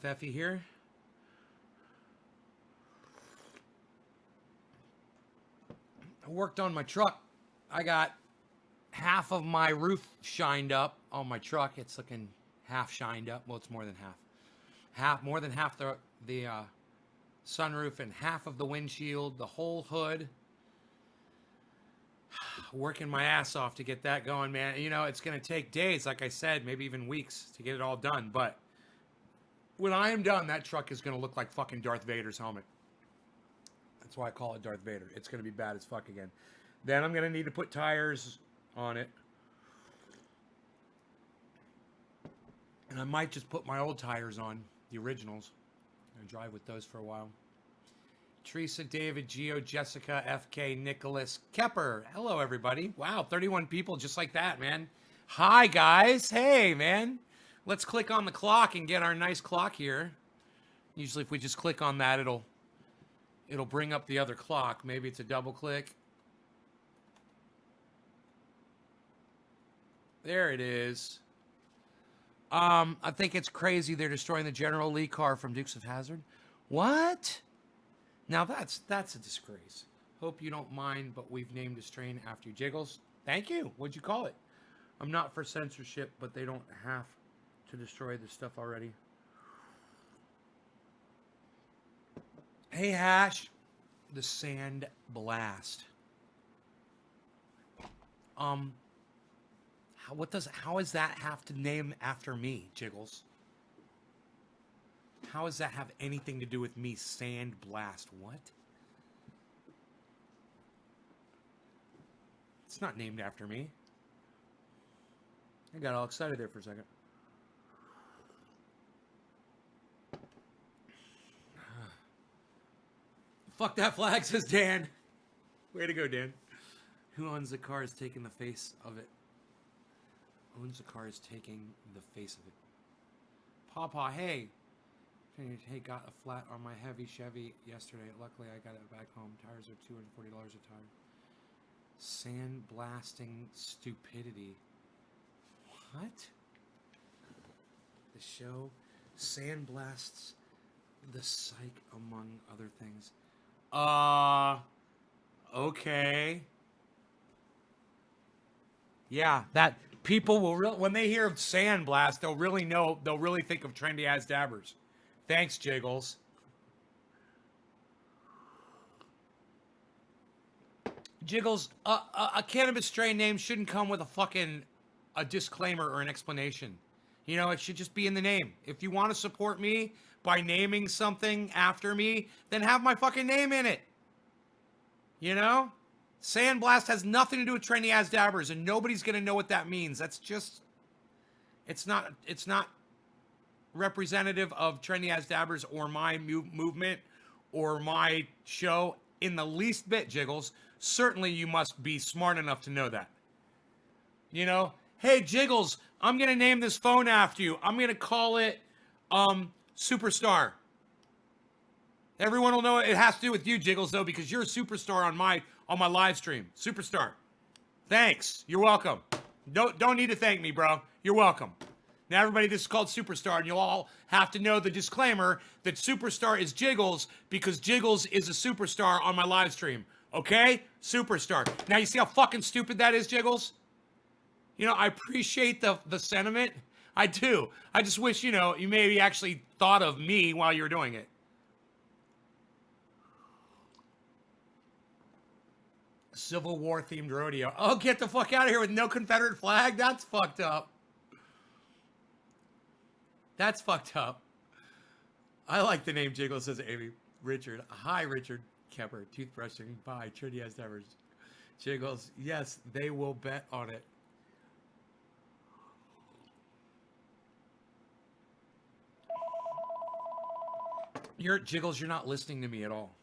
with Effie here. I worked on my truck. I got half of my roof shined up on my truck. It's looking half shined up. Well, it's more than half. More than half the sunroof and half of the windshield, the whole hood. Working my ass off to get that going, man. You know, it's going to take days, like I said, maybe even weeks to get it all done. But when I am done, that truck is going to look like fucking Darth Vader's helmet. That's why I call it Darth Vader. It's going to be bad as fuck again. Then I'm going to need to put tires on it. And I might just put my old tires on, the originals, and drive with those for a while. Teresa, David, Gio, Jessica, FK, Nicholas, Kepper. Hello, everybody. Wow, 31 people just like that, man. Hi, guys. Hey, man. Let's click on the clock and get our nice clock here. Usually if we just click on that, it'll bring up the other clock. Maybe it's a double click. There it is. I think it's crazy they're destroying the General Lee car from Dukes of Hazzard. What? Now that's a disgrace. Hope you don't mind, but we've named a strain after you. Jiggles, thank you. What'd you call it? I'm not for censorship, but they don't have to destroy this stuff already. Hey, Hash. The Sand Blast. How does that have to name after me, Jiggles? How does that have anything to do with me? Sand Blast. What? It's not named after me. I got all excited there for a second. Fuck that flag, says Dan. Way to go, Dan. Who owns the car is taking the face of it. Owns the car is taking the face of it. Pawpaw, hey. Hey, got a flat on my heavy Chevy yesterday. Luckily, I got it back home. Tires are $240 a tire. Sand blasting stupidity. What? The show sandblasts the psych among other things. Okay. Yeah, that people will when they hear of sandblast, they'll really think of trendy ass dabbers. Thanks, Jiggles. Jiggles, a cannabis strain name shouldn't come with a disclaimer or an explanation. You know, it should just be in the name. If you want to support me by naming something after me, then have my fucking name in it. You know? Sandblast has nothing to do with trendy ass dabbers, and nobody's gonna know what that means. That's just, it's not representative of trendy ass dabbers or my movement or my show in the least bit, Jiggles. Certainly you must be smart enough to know that. You know, hey Jiggles, I'm gonna name this phone after you. I'm gonna call it Superstar. Everyone will know it has to do with you, Jiggles, though, because you're a superstar on my live stream. Superstar. Thanks. You're welcome. Don't need to thank me, bro. You're welcome. Now, everybody, this is called Superstar, and you'll all have to know the disclaimer that Superstar is Jiggles because Jiggles is a superstar on my live stream. Okay? Superstar. Now, you see how fucking stupid that is, Jiggles? You know, I appreciate the sentiment. I do. I just wish, you know, you maybe actually thought of me while you were doing it. Civil War themed rodeo. Oh, get the fuck out of here with no Confederate flag? That's fucked up. That's fucked up. I like the name Jiggles, says Amy. Richard. Hi, Richard. Kepper. Toothbrushing. Bye. Trinity has nevers. Jiggles. Yes, they will bet on it. Jiggles, you're not listening to me at all.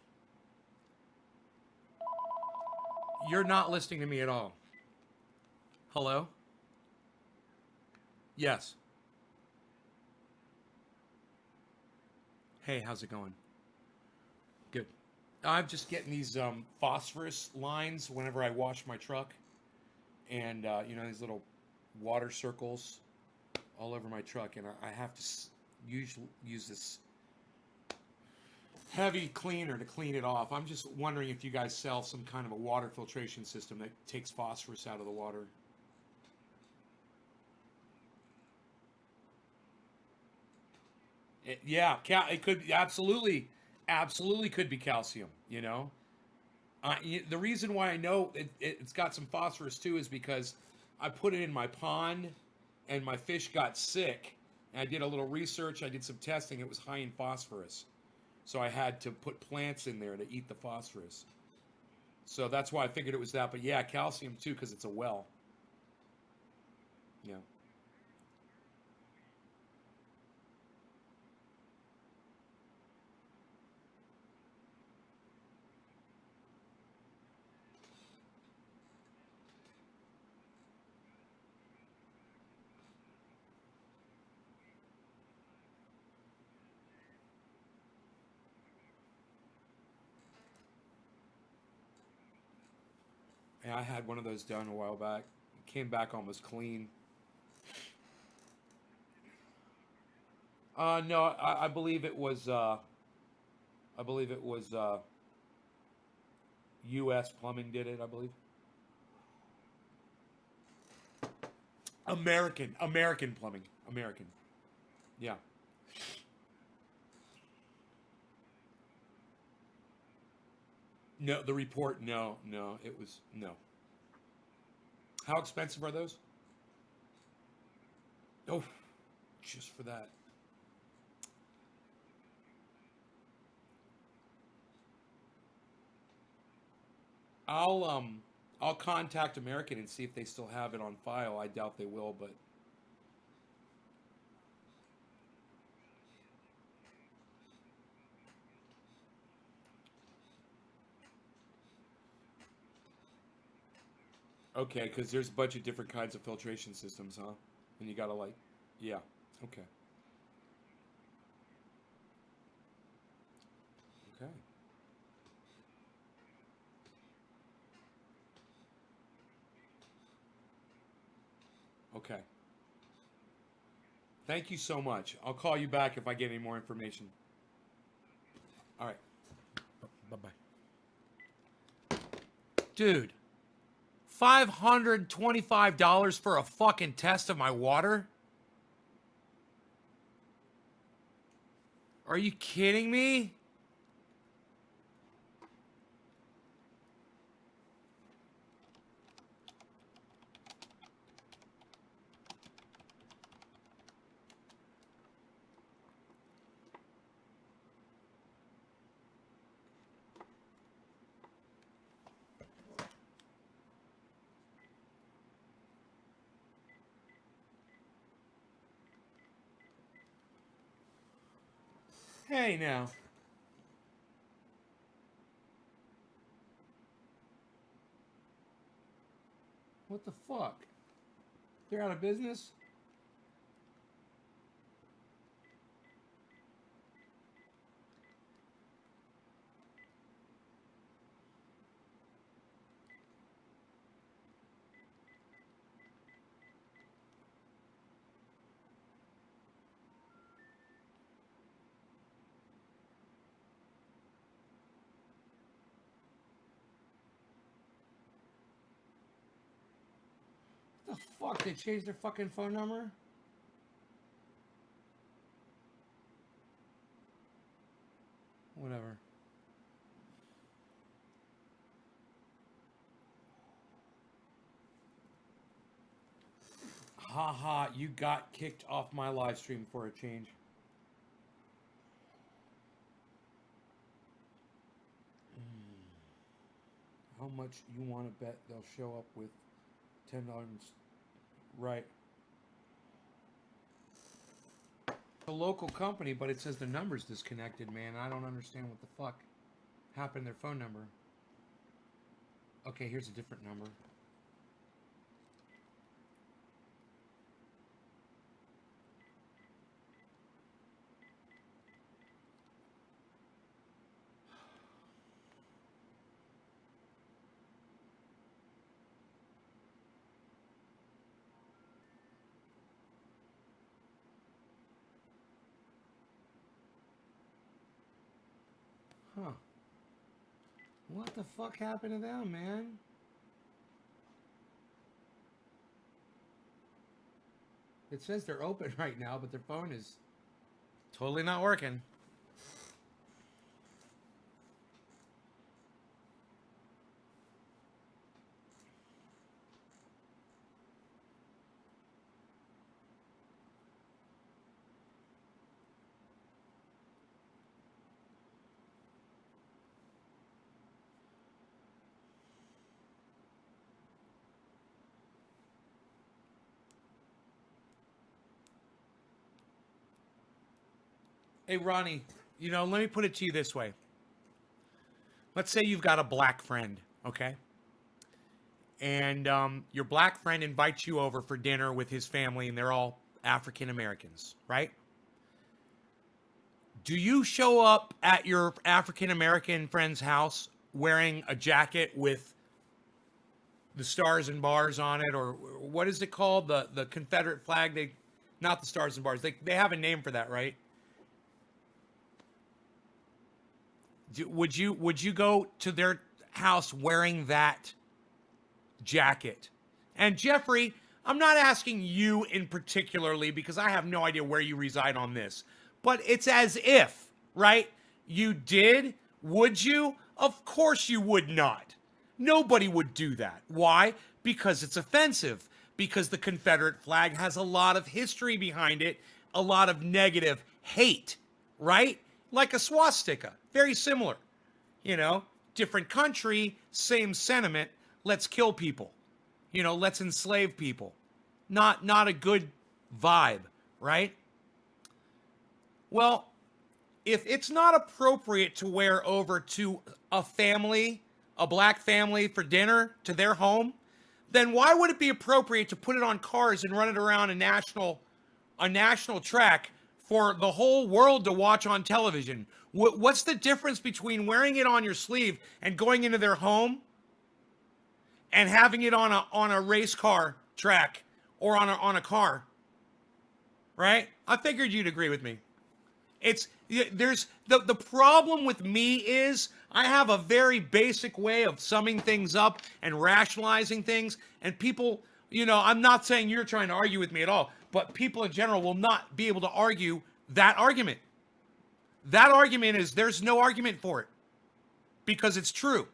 You're not listening to me at all. Hello? Yes. Hey, how's it going? Good. I'm just getting these phosphorus lines whenever I wash my truck. And, you know, these little water circles all over my truck. And I have to use this heavy cleaner to clean it off. I'm just wondering if you guys sell some kind of a water filtration system that takes phosphorus out of the water. Yeah, it could absolutely could be calcium. You know, the reason why I know it's got some phosphorus too is because I put it in my pond, and my fish got sick. And I did a little research. I did some testing. It was high in phosphorus, so I had to put plants in there to eat the phosphorus. So that's why I figured it was that. But yeah, calcium too, because it's a well. Yeah. Yeah, I had one of those done a while back. It came back almost clean. No, I believe it was. I believe it was U.S. Plumbing did it. I believe. American Plumbing. American. Yeah. No, the report. No, no, it was no. How expensive are those? Oh, just for that. I'll um I'll contact American and see if they still have it on file. I doubt they will, but okay, because there's a bunch of different kinds of filtration systems, huh? And you gotta like, yeah, okay, okay, okay. Thank you so much. I'll call you back if I get any more information. All right, bye bye, dude. $525 for a fucking test of my water? Are you kidding me? Hey now. What the fuck? They're out of business? What the fuck? They changed their fucking phone number? Whatever. Haha, you got kicked off my live stream for a change. How much you want to bet they'll show up with $10? Right. A local company, but it says the number's disconnected, man. I don't understand what the fuck happened to their phone number. Okay, here's a different number. Huh. What the fuck happened to them, man? It says they're open right now, but their phone is totally not working. Hey, Ronnie, let me put it to you this way. Let's say you've got a black friend, okay? And your black friend invites you over for dinner with his family, and they're all African Americans, right? Do you show up at your African American friend's house wearing a jacket with the stars and bars on it, or what is it called? The Confederate flag? Not the stars and bars. They have a name for that, right? Would you go to their house wearing that jacket? And Jeffrey, I'm not asking you in particularly because I have no idea where you reside on this, but it's as if, right? You did? Would you? Of course you would not. Nobody would do that. Why? Because it's offensive. Because the Confederate flag has a lot of history behind it, a lot of negative hate, right? Like a swastika. Very similar. Different country, same sentiment. Let's kill people. Let's enslave people. Not a good vibe, right? Well, if it's not appropriate to wear over to a family, a black family for dinner to their home, then why would it be appropriate to put it on cars and run it around a national track for the whole world to watch on television? What's the difference between wearing it on your sleeve and going into their home and having it on a race car track or on a car? Right? I figured you'd agree with me. There's the problem with me is I have a very basic way of summing things up and rationalizing things, and people, I'm not saying you're trying to argue with me at all, but people in general will not be able to argue that argument. That argument is there's no argument for it because it's true.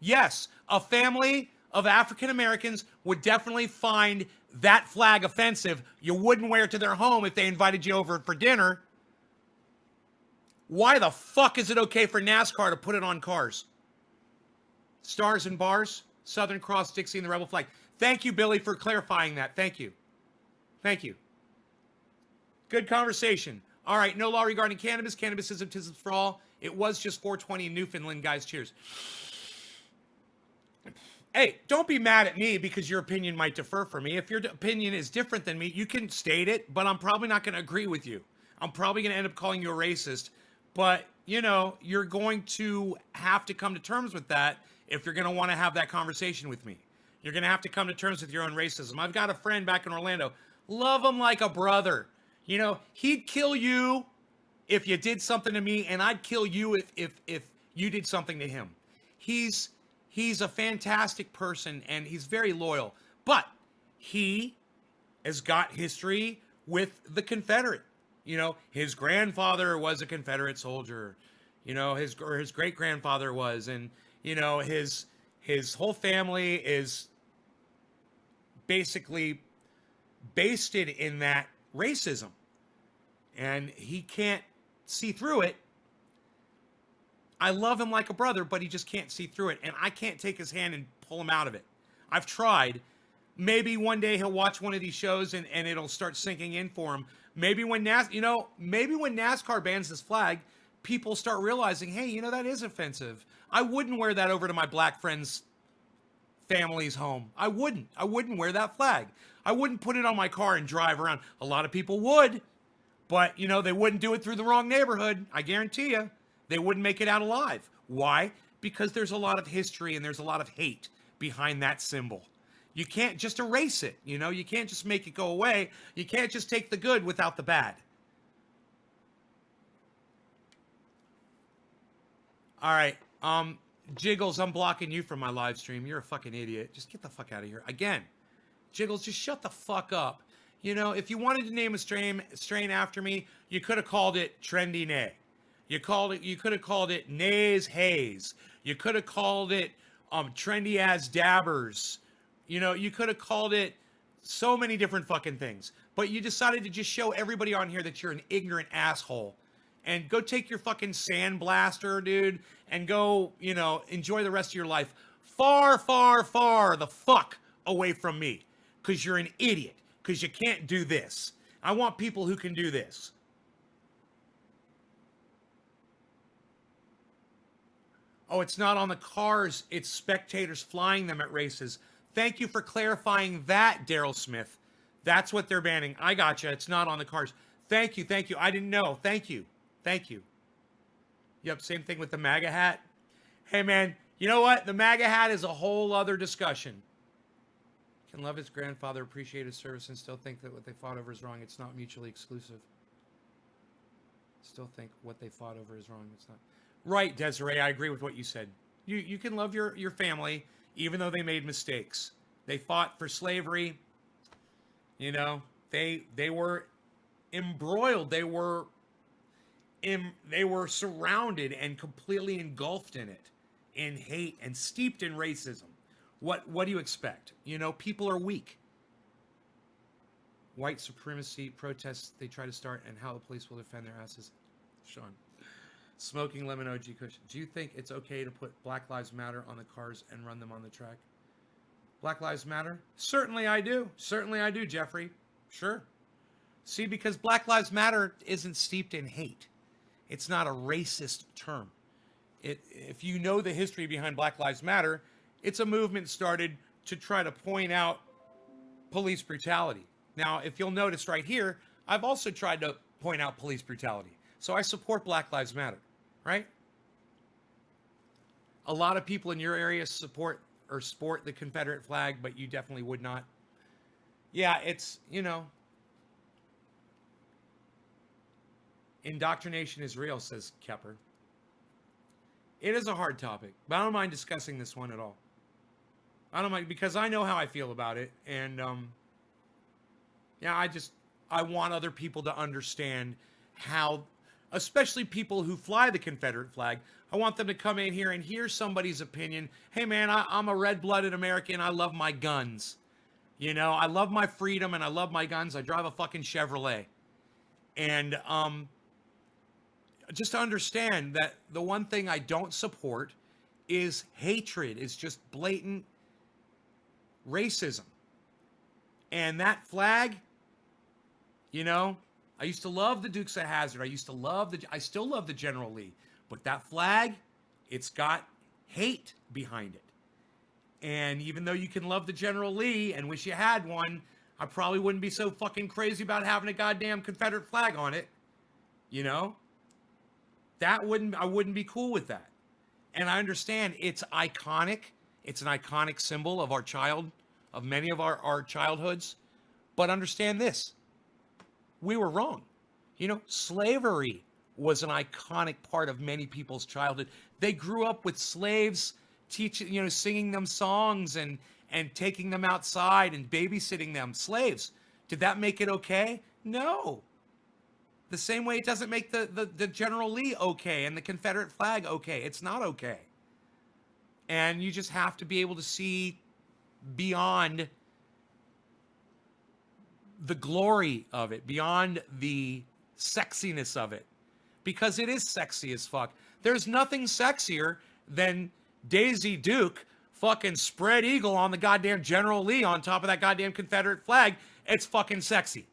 Yes, a family of African Americans would definitely find that flag offensive. You wouldn't wear it to their home if they invited you over for dinner. Why the fuck is it okay for NASCAR to put it on cars? Stars and bars, Southern Cross, Dixie, and the Rebel flag. Thank you, Billy, for clarifying that. Thank you. Thank you. Good conversation. All right, no law regarding cannabis. Cannabis is autism for all. It was just 420 in Newfoundland, guys. Cheers. Hey, don't be mad at me because your opinion might differ from me. If your opinion is different than me, you can state it, but I'm probably not going to agree with you. I'm probably going to end up calling you a racist, but, you're going to have to come to terms with that if you're going to want to have that conversation with me. You're going to have to come to terms with your own racism. I've got a friend back in Orlando. Love him like a brother. He'd kill you if you did something to me, and I'd kill you if you did something to him. He's a fantastic person, and he's very loyal. But he has got history with the Confederate. His grandfather was a Confederate soldier. His great-grandfather was, and his whole family is basically basted in that racism, and he can't see through it. I love him like a brother, but he just can't see through it, and I can't take his hand and pull him out of it. I've tried. Maybe one day he'll watch one of these shows and it'll start sinking in for him. Maybe when NASCAR bans this flag, people start realizing, hey, that is offensive. I wouldn't wear that over to my black friend's family's home. I wouldn't wear that flag. I wouldn't put it on my car and drive around. A lot of people would, but they wouldn't do it through the wrong neighborhood. I guarantee you, they wouldn't make it out alive. Why? Because there's a lot of history and there's a lot of hate behind that symbol. You can't just erase it. You can't just make it go away. You can't just take the good without the bad. All right. Jiggles, I'm blocking you from my live stream. You're a fucking idiot. Just get the fuck out of here. Again, Jiggles, just shut the fuck up. You know, if you wanted to name a strain after me, you could have called it Trendy Nay. You could have called it Nay's Haze. You could have called it Trendy as Dabbers. You know, you could have called it so many different fucking things. But you decided to just show everybody on here that you're an ignorant asshole. And go take your fucking sandblaster, dude, and go, you know, enjoy the rest of your life far, far, far the fuck away from me. Because you're an idiot. Because you can't do this. I want people who can do this. Oh, it's not on the cars. It's spectators flying them at races. Thank you for clarifying that, Daryl Smith. That's what they're banning. I gotcha. It's not on the cars. Thank you. Thank you. I didn't know. Thank you. Thank you. Yep, same thing with the MAGA hat. Hey, man, you know what? The MAGA hat is a whole other discussion. Can love his grandfather, appreciate his service, and still think that what they fought over is wrong. It's not mutually exclusive. Still think what they fought over is wrong. It's not. Right, Desiree, I agree with what you said. You can love your family, even though they made mistakes. They fought for slavery. You know, they were embroiled. They were surrounded and completely engulfed in it, in hate and steeped in racism. What do you expect? You know, people are weak. White supremacy protests they try to start and how the police will defend their asses. Sean. Smoking lemon OG Kush. Do you think it's okay to put Black Lives Matter on the cars and run them on the track? Black Lives Matter? Certainly I do. Certainly I do, Jeffrey. Sure. See, because Black Lives Matter isn't steeped in hate. It's not a racist term. If you know the history behind Black Lives Matter, it's a movement started to try to point out police brutality. Now, if you'll notice right here, I've also tried to point out police brutality. So I support Black Lives Matter, right? A lot of people in your area support or sport the Confederate flag, but you definitely would not. Yeah, it's, you know, indoctrination is real, says Kepper. It is a hard topic, but I don't mind discussing this one at all. I don't mind, because I know how I feel about it. And, yeah, I want other people to understand how, especially people who fly the Confederate flag, I want them to come in here and hear somebody's opinion. Hey, man, I'm a red-blooded American. I love my guns. You know, I love my freedom and I love my guns. I drive a fucking Chevrolet. And just to understand that the one thing I don't support is hatred. It's just blatant racism. And that flag, you know, I used to love the Dukes of Hazzard. I still love the General Lee. But that flag, it's got hate behind it. And even though you can love the General Lee and wish you had one, I probably wouldn't be so fucking crazy about having a goddamn Confederate flag on it. You know? I wouldn't be cool with that. And I understand it's iconic. It's an iconic symbol of of many of our childhoods. But understand this. We were wrong. You know, slavery was an iconic part of many people's childhood. They grew up with slaves singing them songs and taking them outside and babysitting them. Slaves. Did that make it okay? No. The same way it doesn't make the General Lee okay and the Confederate flag okay. It's not okay. And you just have to be able to see beyond the glory of it, beyond the sexiness of it, because it is sexy as fuck. There's nothing sexier than Daisy Duke fucking spread eagle on the goddamn General Lee on top of that goddamn Confederate flag. It's fucking sexy.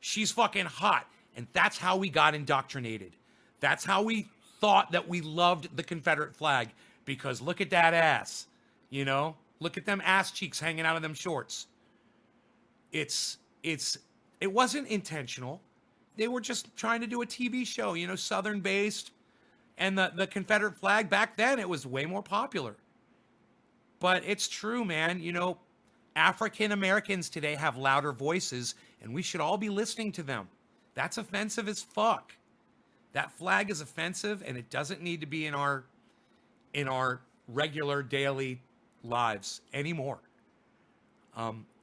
She's fucking hot. And that's how we got indoctrinated. That's how we thought that we loved the Confederate flag, because look at that ass, you know? Look at them ass cheeks hanging out of them shorts. It wasn't intentional. They were just trying to do a TV show, you know, Southern based. And the Confederate flag back then, it was way more popular. But it's true, man. You know, African Americans today have louder voices, and we should all be listening to them. That's offensive as fuck. That flag is offensive, and it doesn't need to be in our in our regular daily lives anymore.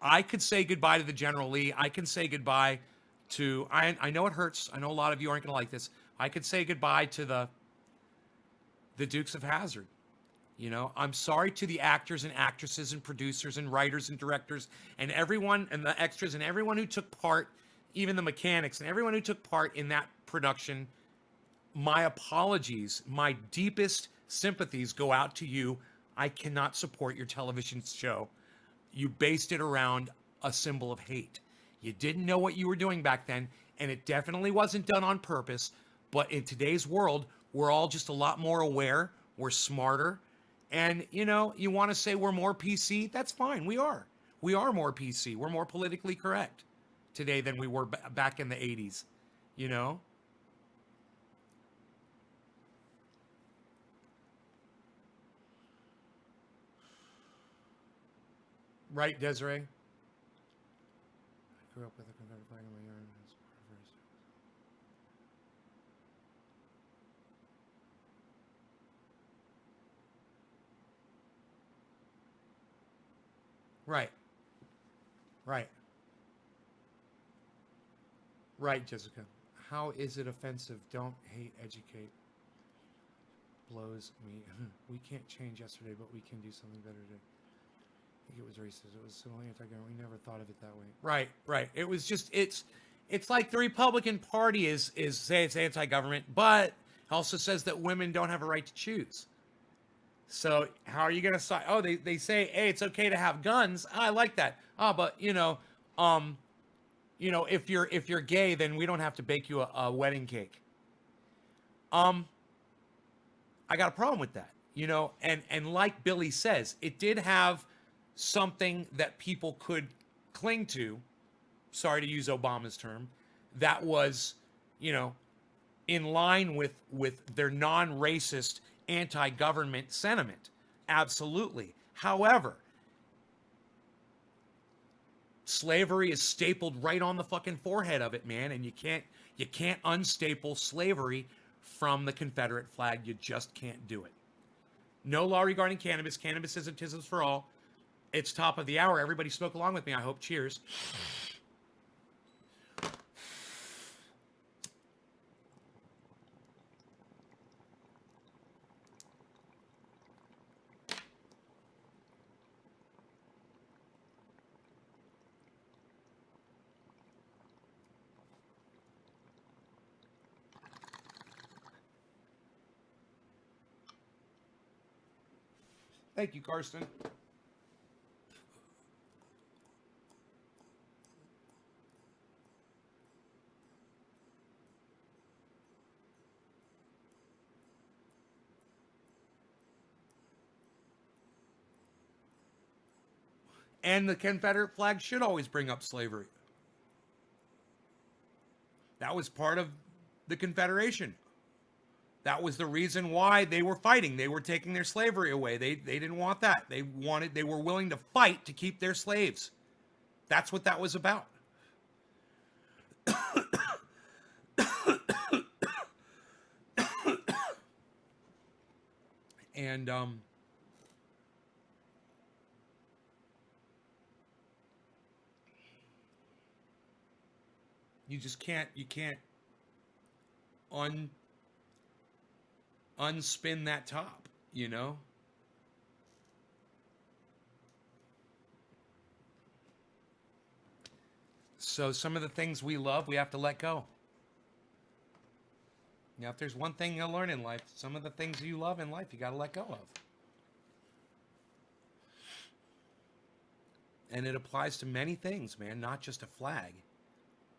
I could say goodbye to the General Lee. I can say goodbye to, I know it hurts. I know a lot of you aren't going to like this. I could say goodbye to the Dukes of Hazzard. You know, I'm sorry to the actors and actresses and producers and writers and directors and everyone and the extras and everyone who took part, even the mechanics and everyone who took part in that production. My apologies, my deepest sympathies go out to you. I cannot support your television show. You based it around a symbol of hate. You didn't know what you were doing back then, and it definitely wasn't done on purpose. But in today's world, we're all just a lot more aware. We're smarter. And, you know, you want to say we're more PC? That's fine. We are. We are more PC. We're more politically correct today than we were back in the 80s, you know? Right, Desiree? I grew up with a Confederate flag in my yard. Right. Right. Right, Jessica. How is it offensive? Don't hate, educate. Blows me. We can't change yesterday, but we can do something better today. I think it was racist. It was so anti-government. We never thought of it that way. Right, right. It was just it's like the Republican Party is say it's anti-government, but also says that women don't have a right to choose. So how are you gonna decide? Oh, they say, hey, it's okay to have guns. I like that. But if you're gay, then we don't have to bake you a wedding cake. I got a problem with that. And like Billy says, it did have something that people could cling to. Sorry to use Obama's term. That was, in line with their non-racist anti-government sentiment. Absolutely. However, slavery is stapled right on the fucking forehead of it, man, and you can't unstaple slavery from the Confederate flag. You just can't do it. No law regarding cannabis. Cannabis isn't for all. It's top of the hour. Everybody smoke along with me, I hope. Cheers. Thank you, Karsten. And the Confederate flag should always bring up slavery. That was part of the Confederation. That was the reason why they were fighting. They were taking their slavery away. They didn't want that. They were willing to fight to keep their slaves. That's what that was about. And you just can't unspin that top, So some of the things we love, we have to let go. If there's one thing you'll learn in life, some of the things you love in life, you got to let go of. And it applies to many things, man, not just a flag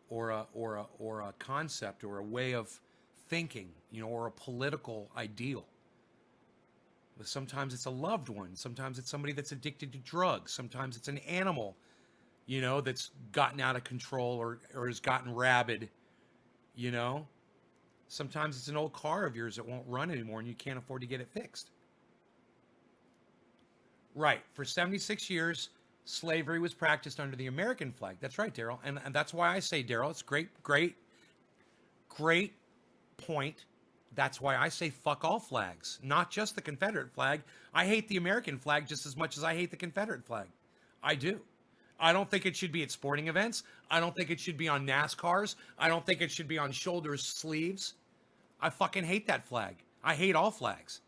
or a concept or a way of thinking, or a political ideal. But sometimes it's a loved one. Sometimes it's somebody that's addicted to drugs. Sometimes it's an animal, that's gotten out of control or has gotten rabid, Sometimes it's an old car of yours that won't run anymore and you can't afford to get it fixed. Right. For 76 years, slavery was practiced under the American flag. That's right, Daryl. And that's why I say, Daryl, it's great point That's why I say fuck all flags, not just the Confederate flag. I hate the American flag just as much as I hate the Confederate flag. I do. I don't think it should be at sporting events. I don't think it should be on NASCARs. I don't think it should be on shoulders, sleeves. I fucking hate that flag. I hate all flags.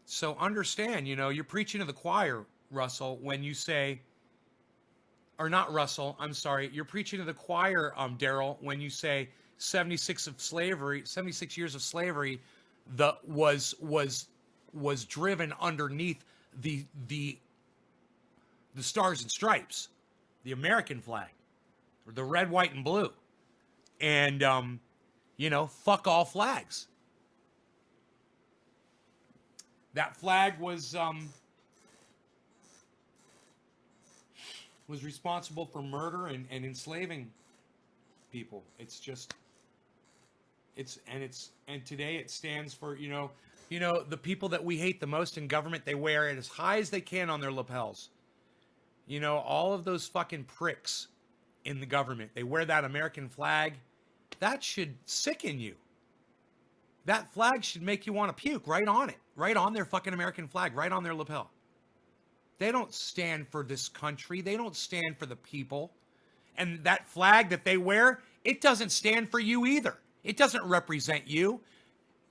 So understand, you're preaching to the choir, Russell, when you say, or not Russell, I'm sorry, you're preaching to the choir, Daryl, when you say 76 years of slavery that was driven underneath the stars and stripes, the American flag, or the red, white, and blue. And fuck all flags. That flag was responsible for murder and enslaving people. And today it stands for, the people that we hate the most in government, they wear it as high as they can on their lapels. All of those fucking pricks in the government, they wear that American flag. That should sicken you. That flag should make you want to puke right on it. Right on their fucking American flag, right on their lapel. They don't stand for this country. They don't stand for the people. And that flag that they wear, it doesn't stand for you either. It doesn't represent you.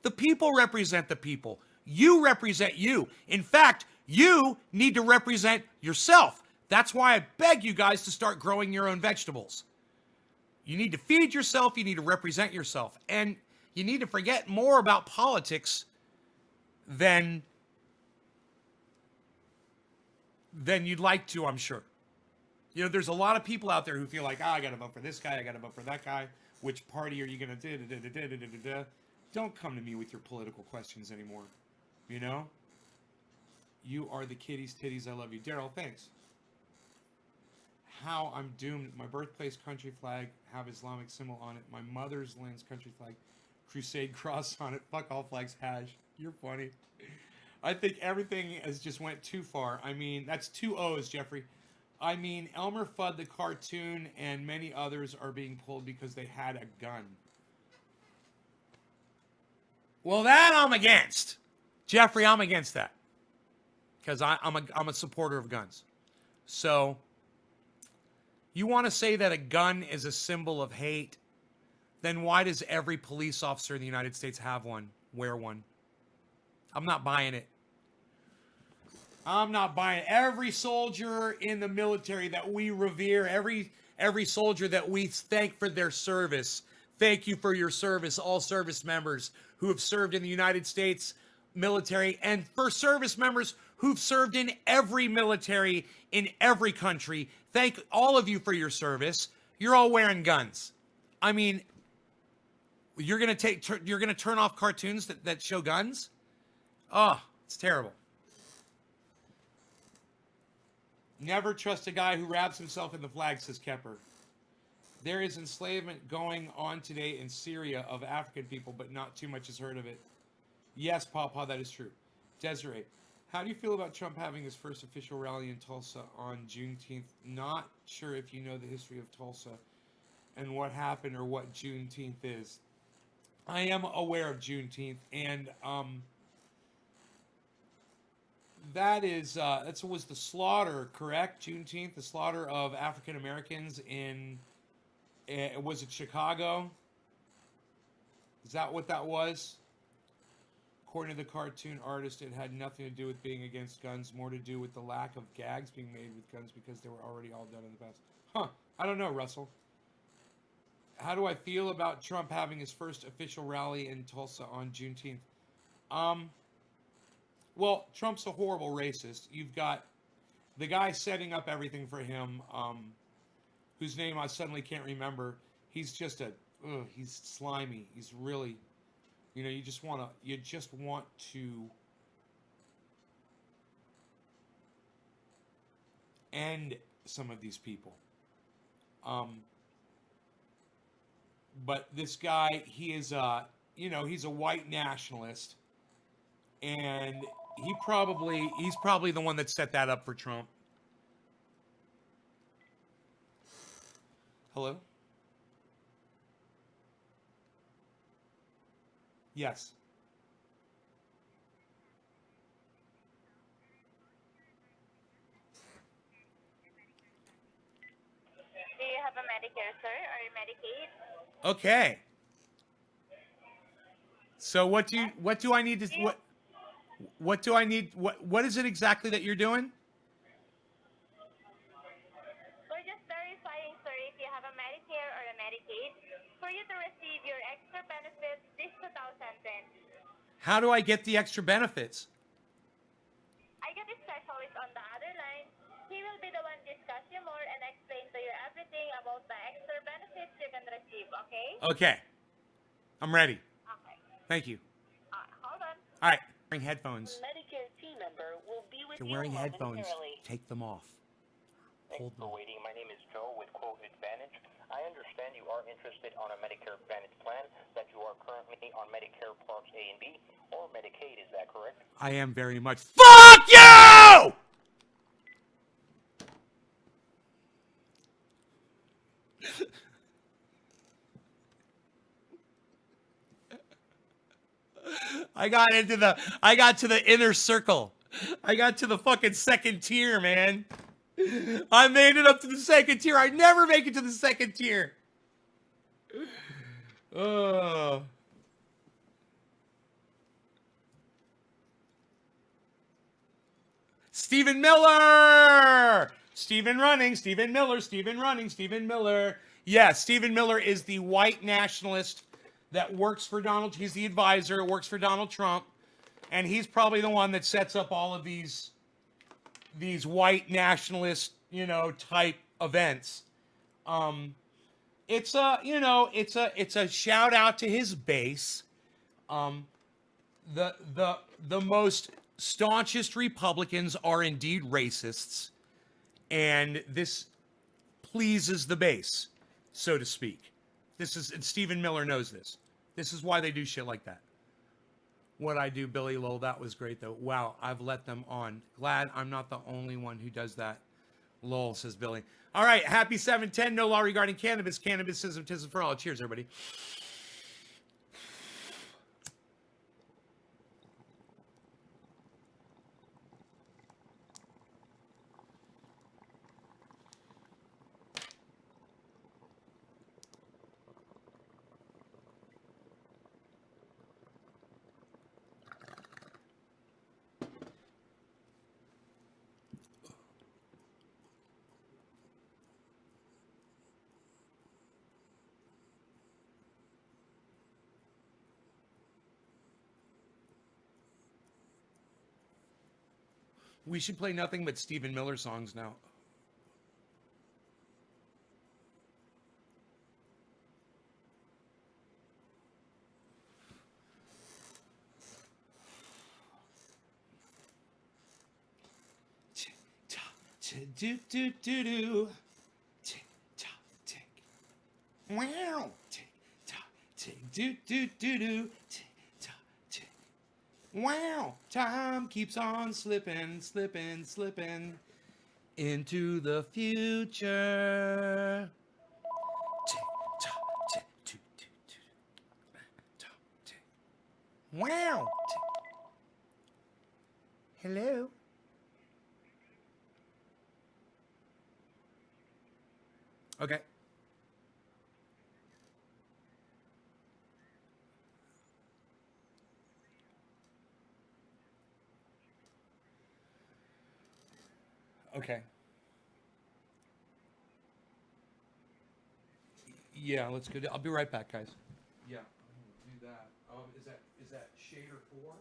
The people represent the people. You represent you. In fact, you need to represent yourself. That's why I beg you guys to start growing your own vegetables. You need to feed yourself. You need to represent yourself. And you need to forget more about politics than you'd like to, I'm sure. There's a lot of people out there who feel like, I got to vote for this guy, I got to vote for that guy. Which party are you going to do? Don't come to me with your political questions anymore. You are the kitty's titties. I love you. Daryl, thanks. How I'm doomed. My birthplace country flag have Islamic symbol on it. My mother's land's country flag, crusade cross on it. Fuck all flags, hash. You're funny. I think everything has just went too far. I mean, that's 2 O's, Jeffrey. I mean, Elmer Fudd, the cartoon, and many others are being pulled because they had a gun. Well, that I'm against. Jeffrey, I'm against that. Because I'm a supporter of guns. So, you want to say that a gun is a symbol of hate? Then why does every police officer in the United States have one, wear one? I'm not buying it. I'm not buying it. Every soldier in the military that we revere, every soldier that we thank for their service. Thank you for your service, all service members who have served in the United States military, and for service members who've served in every military in every country. Thank all of you for your service. You're all wearing guns. I mean, you're gonna turn off cartoons that show guns? Oh, it's terrible. Never trust a guy who wraps himself in the flag, says Kepper. There is enslavement going on today in Syria of African people, but not too much is heard of it. Yes, Pawpaw, that is true. Desiree, how do you feel about Trump having his first official rally in Tulsa on Juneteenth? Not sure if you know the history of Tulsa and what happened or what Juneteenth is. I am aware of Juneteenth, and that was the slaughter, correct? Juneteenth, the slaughter of African Americans in, was it Chicago? Is that what that was? According to the cartoon artist, it had nothing to do with being against guns, more to do with the lack of gags being made with guns because they were already all done in the past. Huh, I don't know, Russell. How do I feel about Trump having his first official rally in Tulsa on Juneteenth? Well, Trump's a horrible racist. You've got the guy setting up everything for him, whose name I suddenly can't remember. He's just he's slimy. He's really, you just want to end some of these people. But this guy, he is he's a white nationalist, and he's probably the one that set that up for Trump. Hello? Yes. Do you have a Medicare, sir, or Medicaid? Okay. So Yes. what do I need to Do you? what do I need what is it exactly that you're doing? We're just verifying, sir, if you have a Medicare or a Medicaid for you to receive your extra benefits this 2010. How do I get the extra benefits? I got a specialist on the other line. He will be the one discuss you more and explain to you everything about the extra benefits you can receive, okay? Okay. I'm ready. Okay. Thank you. Hold on. All right. Wearing headphones. Medicare team member will be with If you're you wearing headphones, momentarily. take them off. Thanks Hold for them. waiting. My name is Joe with Quote Advantage. I understand you are interested on a Medicare Advantage plan, that you are currently on Medicare Parts A and B or Medicaid, is that correct? I am very much. Fuck you! I got to the inner circle. I got to the fucking second tier, man. I made it up to the second tier. I never make it to the second tier. Oh. Stephen Miller! Stephen running, Stephen Miller, Stephen running, Stephen Miller. Yeah, Stephen Miller is the white nationalist that works for Donald. He's the advisor, works for Donald Trump, and he's probably the one that sets up all of these white nationalist, type events. It's a, it's a shout out to his base. The most staunchest Republicans are indeed racists, and this pleases the base, so to speak. And Stephen Miller knows this. This is why they do shit like that. What I do, Billy Lowell, that was great though. Wow, I've let them on. Glad I'm not the only one who does that. Lowell, says Billy. All right, happy 710. No law regarding cannabis. Cannabisism, tism for all. Cheers, everybody. We should play nothing but Stephen Miller songs now. Do do do do. Tick tock tick. Wow. Tick tock tick. Do do do do. Tick tock tick. Wow. Time keeps on slipping, slipping, slipping into the future. Tick tock tick. Do do do. Tock tick. Wow. Tick. Hello. Okay. Okay. Yeah, let's go. I'll be right back, guys. Yeah, I'm gonna do that. Is that shader 4?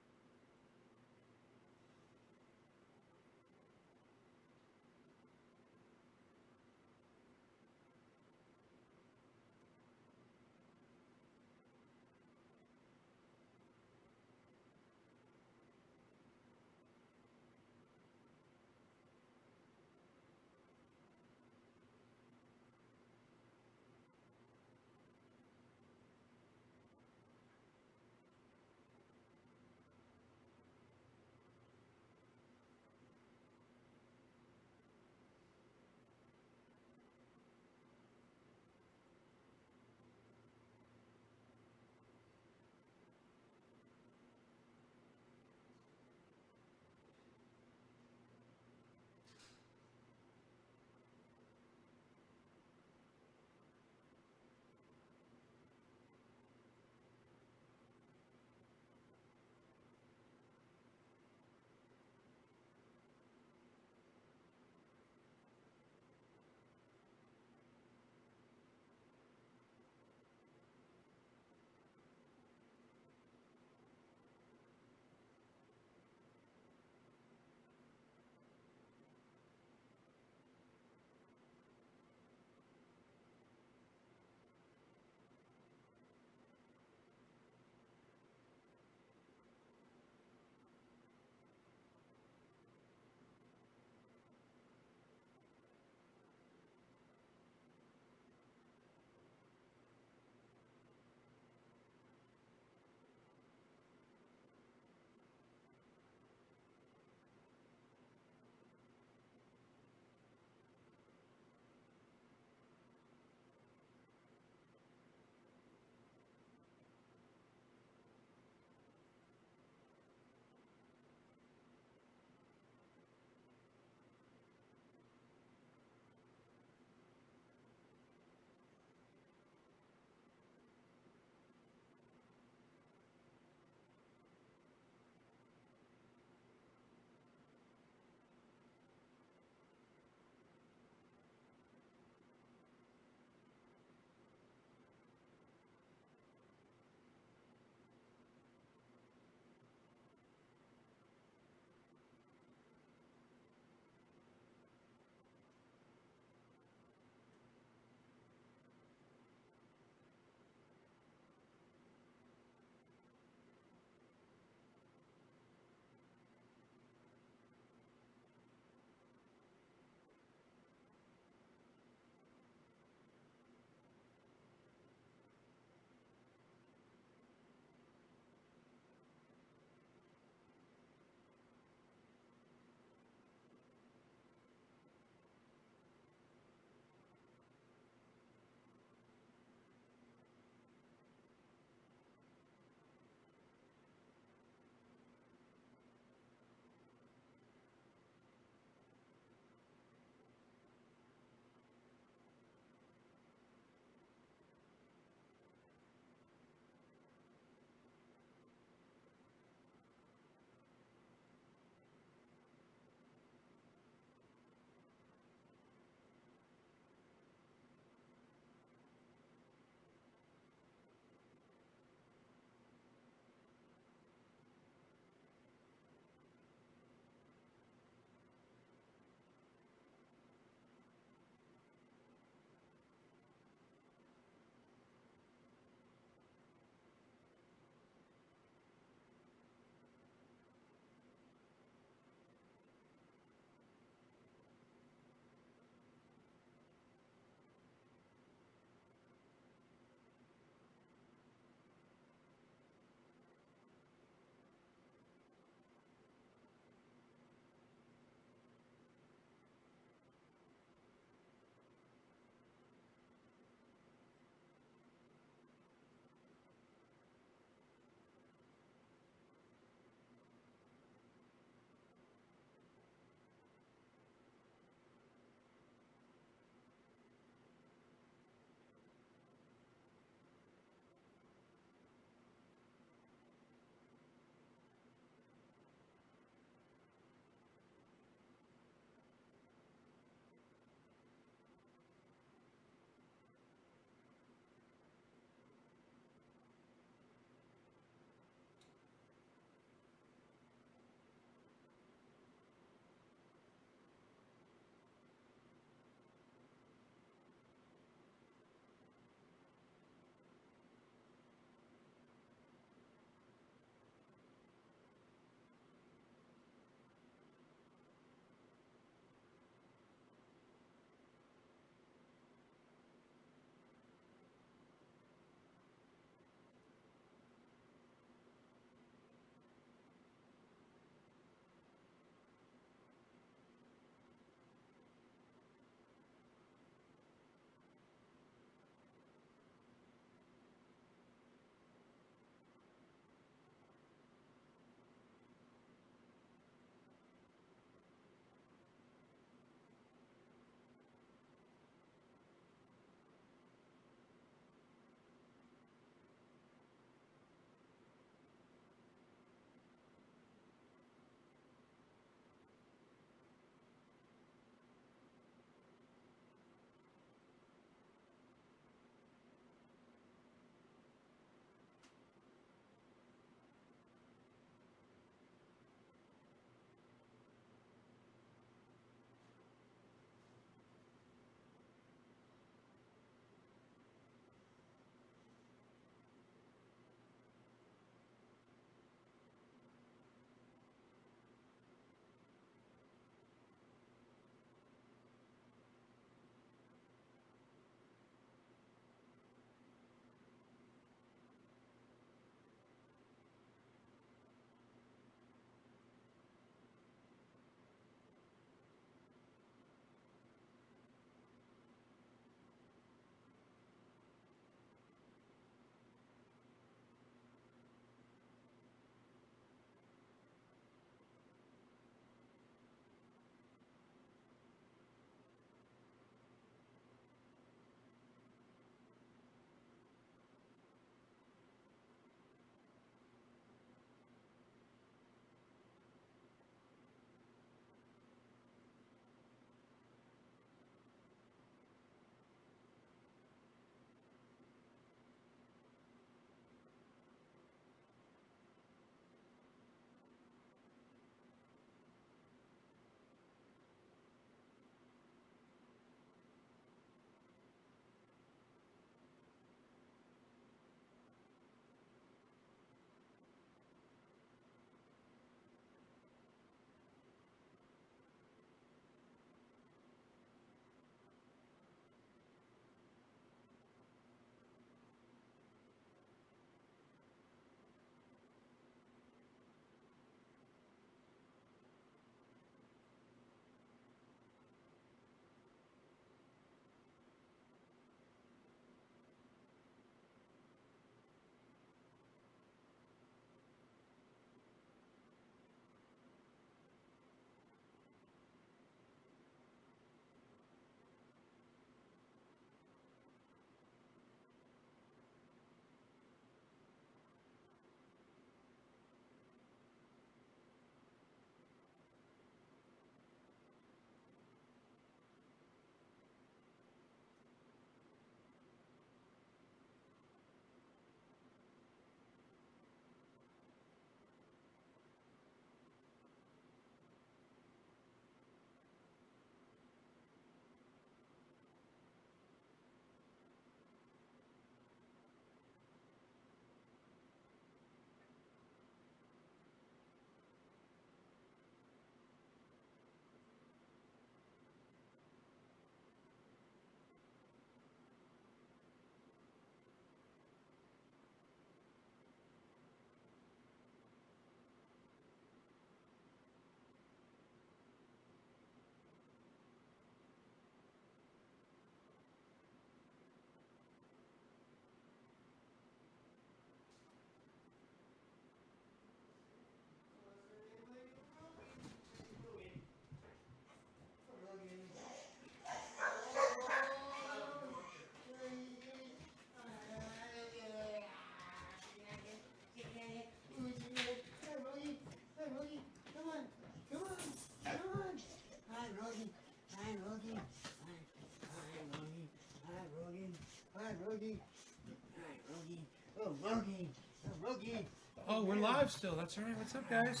Oh, we're live still. That's right. What's up, guys?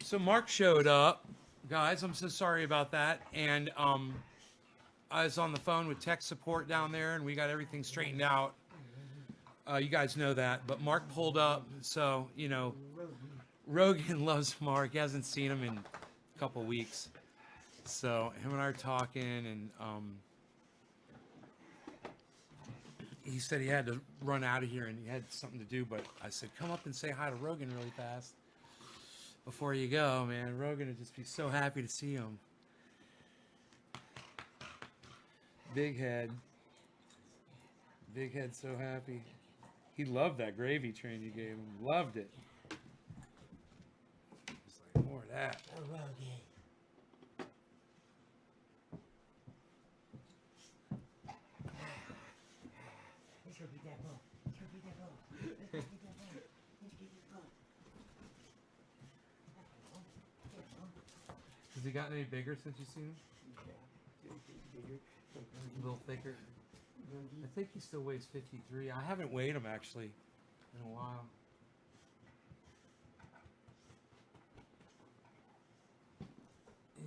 So Mark showed up, guys. I'm so sorry about that. And I was on the phone with tech support down there, and we got everything straightened out. You guys know that. But Mark pulled up, so you know, Rogan loves Mark. He hasn't seen him in a couple weeks, so him and I are talking, and he said he had to run out of here and he had something to do, but I said, come up and say hi to Rogan really fast before you go, man. Rogan would just be so happy to see him. Big head. Big head so happy. He loved that gravy train you gave him. Loved it. It's like, more of that. Has he gotten any bigger since you've seen him? A little thicker. I think he still weighs 53. I haven't weighed him actually in a while.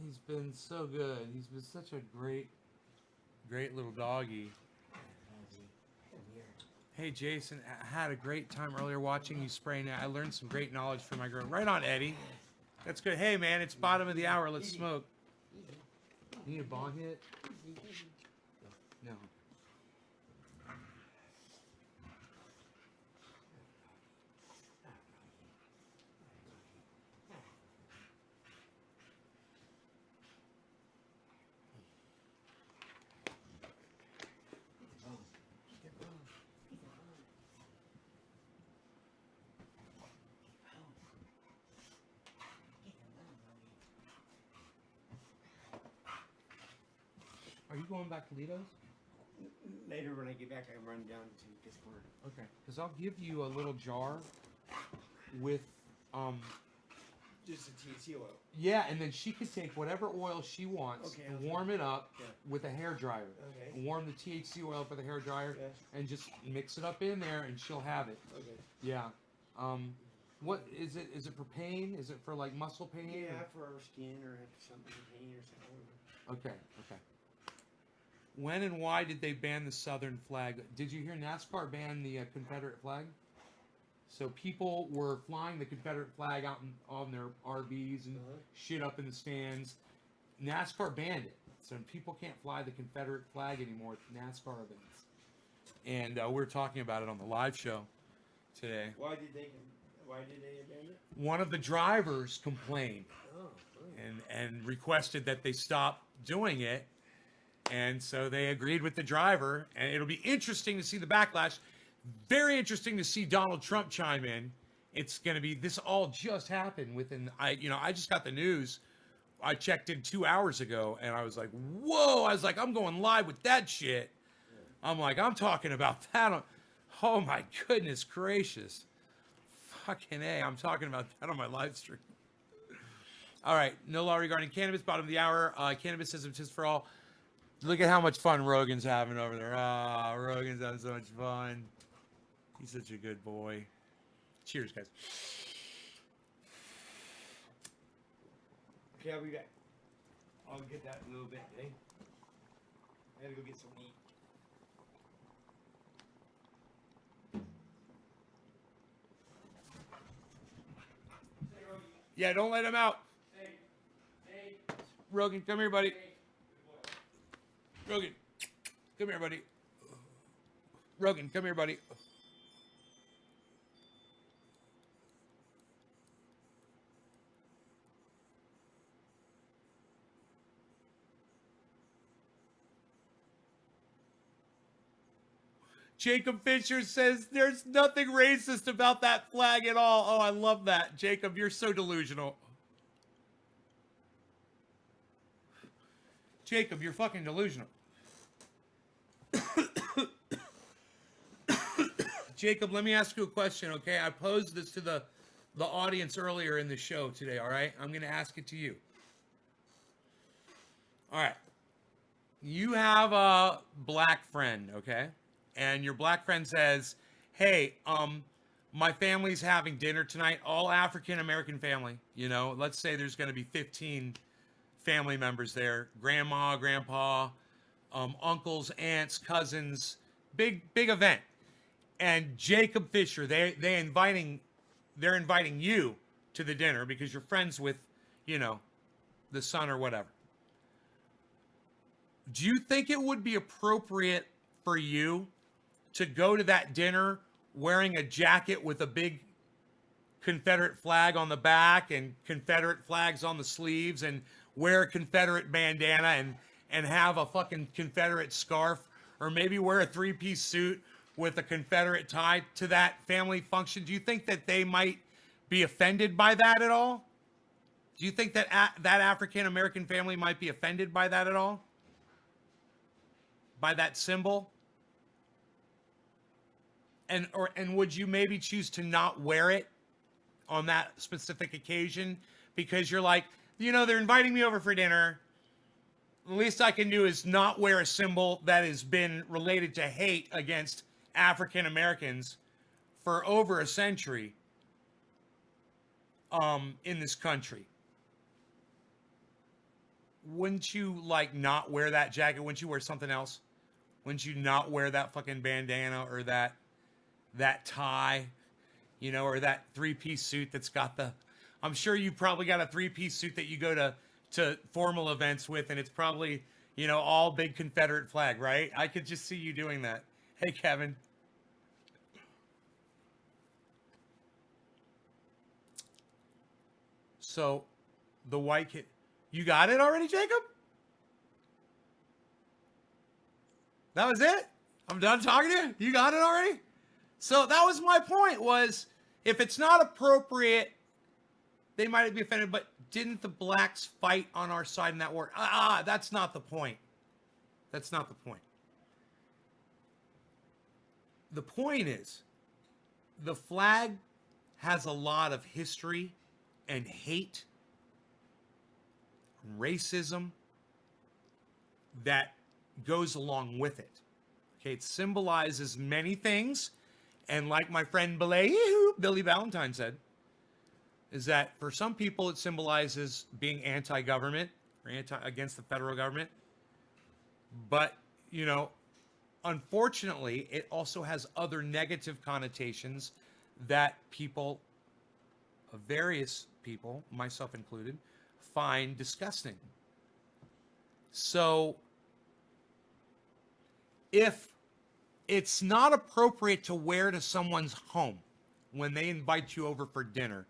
He's been so good. He's been such a great little doggy. Hey Jason, I had a great time earlier watching you spraying. I learned some great knowledge from my girl. Right on, Eddie. That's good. Hey man, it's bottom of the hour. Let's smoke. You need a bong hit? No. Are you going back to Lido's? Later when I get back, I run down to Discord. Okay, because I'll give you a little jar with, Just a THC oil. yeah, and then she could take whatever oil she wants Okay, and okay. warm it up Yeah. with a hair dryer. Okay. Warm the THC oil up with a hair dryer Yes. and just mix it up in there, and she'll have it. Okay. Yeah. What is it? Is it for pain? Is it for like muscle pain? Yeah, for our skin or something, pain or something. Okay. Okay. When and why did they ban the Southern flag? Did you hear NASCAR ban the Confederate flag? So people were flying the Confederate flag out on their RVs and shit up in the stands. NASCAR banned it, so people can't fly the Confederate flag anymore at NASCAR events. And we were talking about it on the live show today. Why did they abandon it? One of the drivers complained and requested that they stop doing it. And so they agreed with the driver, and it'll be interesting to see the backlash. Very interesting to see Donald Trump chime in. It's going to be, this all just happened within, I just got the news. I checked in 2 hours ago, and I was like, whoa, I was like, I'm going live with that shit. I'm like, I'm talking about that. Oh my goodness gracious. Fucking A, I'm talking about that on my live stream. All right, no law regarding cannabis, bottom of the hour. Cannabisism is for all. Look at how much fun Rogan's having over there. Ah, Rogan's having so much fun. He's such a good boy. Cheers, guys. Okay, I'll be back. I'll get that in a little bit, eh? I gotta go get some meat. Yeah, don't let him out. Rogan, come here, buddy. Rogan, come here, buddy. Rogan, come here, buddy. Jacob Fisher says there's nothing racist about that flag at all. Oh, I love that. Jacob, you're so delusional. Jacob, you're fucking delusional. Jacob, let me ask you a question, okay? I posed this to the audience earlier in the show today, all right? I'm going to ask it to you. All right. You have a black friend, okay? and your black friend says, hey, my family's having dinner tonight, all African American family, you know, let's say there's going to be 15 family members there, grandma, grandpa, uncles, aunts, cousins, big event. And Jacob Fisher, they're inviting you to the dinner because you're friends with, you know, the son or whatever. Do you think it would be appropriate for you to go to that dinner wearing a jacket with a big Confederate flag on the back and Confederate flags on the sleeves, and wear a Confederate bandana and have a fucking Confederate scarf, or maybe wear a three-piece suit with a Confederate tie to that family function? Do you think that they might be offended by that at all? Do you think that that African American family might be offended by that at all? By that symbol? And would you maybe choose to not wear it on that specific occasion because you're like, you know, they're inviting me over for dinner. The least I can do is not wear a symbol that has been related to hate against African Americans for over a century in this country. Wouldn't you like not wear that jacket? Wouldn't you wear something else? Wouldn't you not wear that fucking bandana or that tie, you know, or that three-piece suit that's got the, I'm sure you probably got a three-piece suit that you go to formal events with, and it's probably, you know, all big Confederate flag, right? I could just see you doing that. Hey, Kevin. So, the white kid, you got it already, Jacob? That was it? I'm done talking to you? You got it already? So that was my point, was if it's not appropriate, they might be offended, but didn't the blacks fight on our side in that war? That's not the point. That's not the point. The point is, the flag has a lot of history and hate, racism that goes along with it. Okay, it symbolizes many things. And like my friend Billy Valentine said, is that for some people it symbolizes being anti-government or against the federal government. But, you know, unfortunately, it also has other negative connotations that people, various people, myself included, find disgusting. So, if it's not appropriate to wear to someone's home when they invite you over for dinner,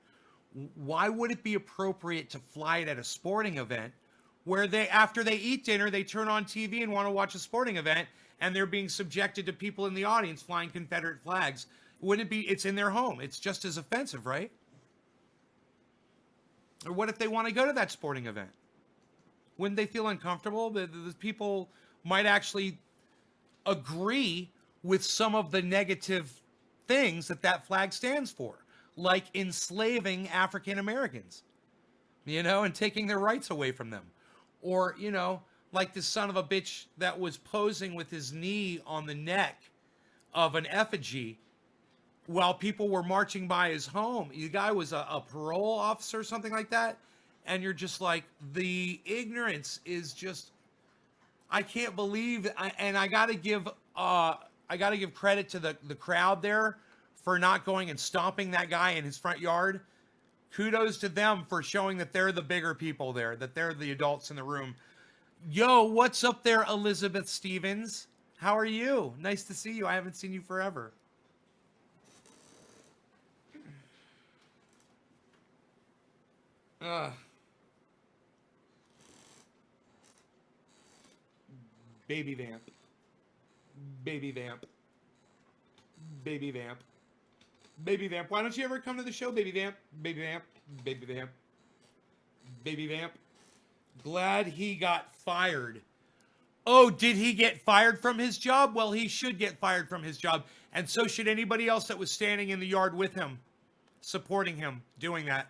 why would it be appropriate to fly it at a sporting event where they, after they eat dinner, they turn on TV and want to watch a sporting event and they're being subjected to people in the audience flying Confederate flags? Wouldn't it be, it's in their home. It's just as offensive, right? Or what if they want to go to that sporting event? Wouldn't they feel uncomfortable? The people might actually agree with some of the negative things that flag stands for, like enslaving African Americans, you know, and taking their rights away from them. Or, you know, like this son of a bitch that was posing with his knee on the neck of an effigy while people were marching by his home. The guy was a parole officer or something like that. And you're just like, the ignorance is just, I can't believe, and I got to give credit to the crowd there for not going and stomping that guy in his front yard. Kudos to them for showing that they're the bigger people there, that they're the adults in the room. Yo, what's up there, Elizabeth Stevens? How are you? Nice to see you. I haven't seen you forever. Baby vamp. Baby vamp. Baby vamp. Baby vamp. Why don't you ever come to the show, baby vamp? Baby vamp. Baby vamp. Baby vamp. Glad he got fired. Oh, did he get fired from his job? Well, he should get fired from his job. And so should anybody else that was standing in the yard with him, supporting him, doing that.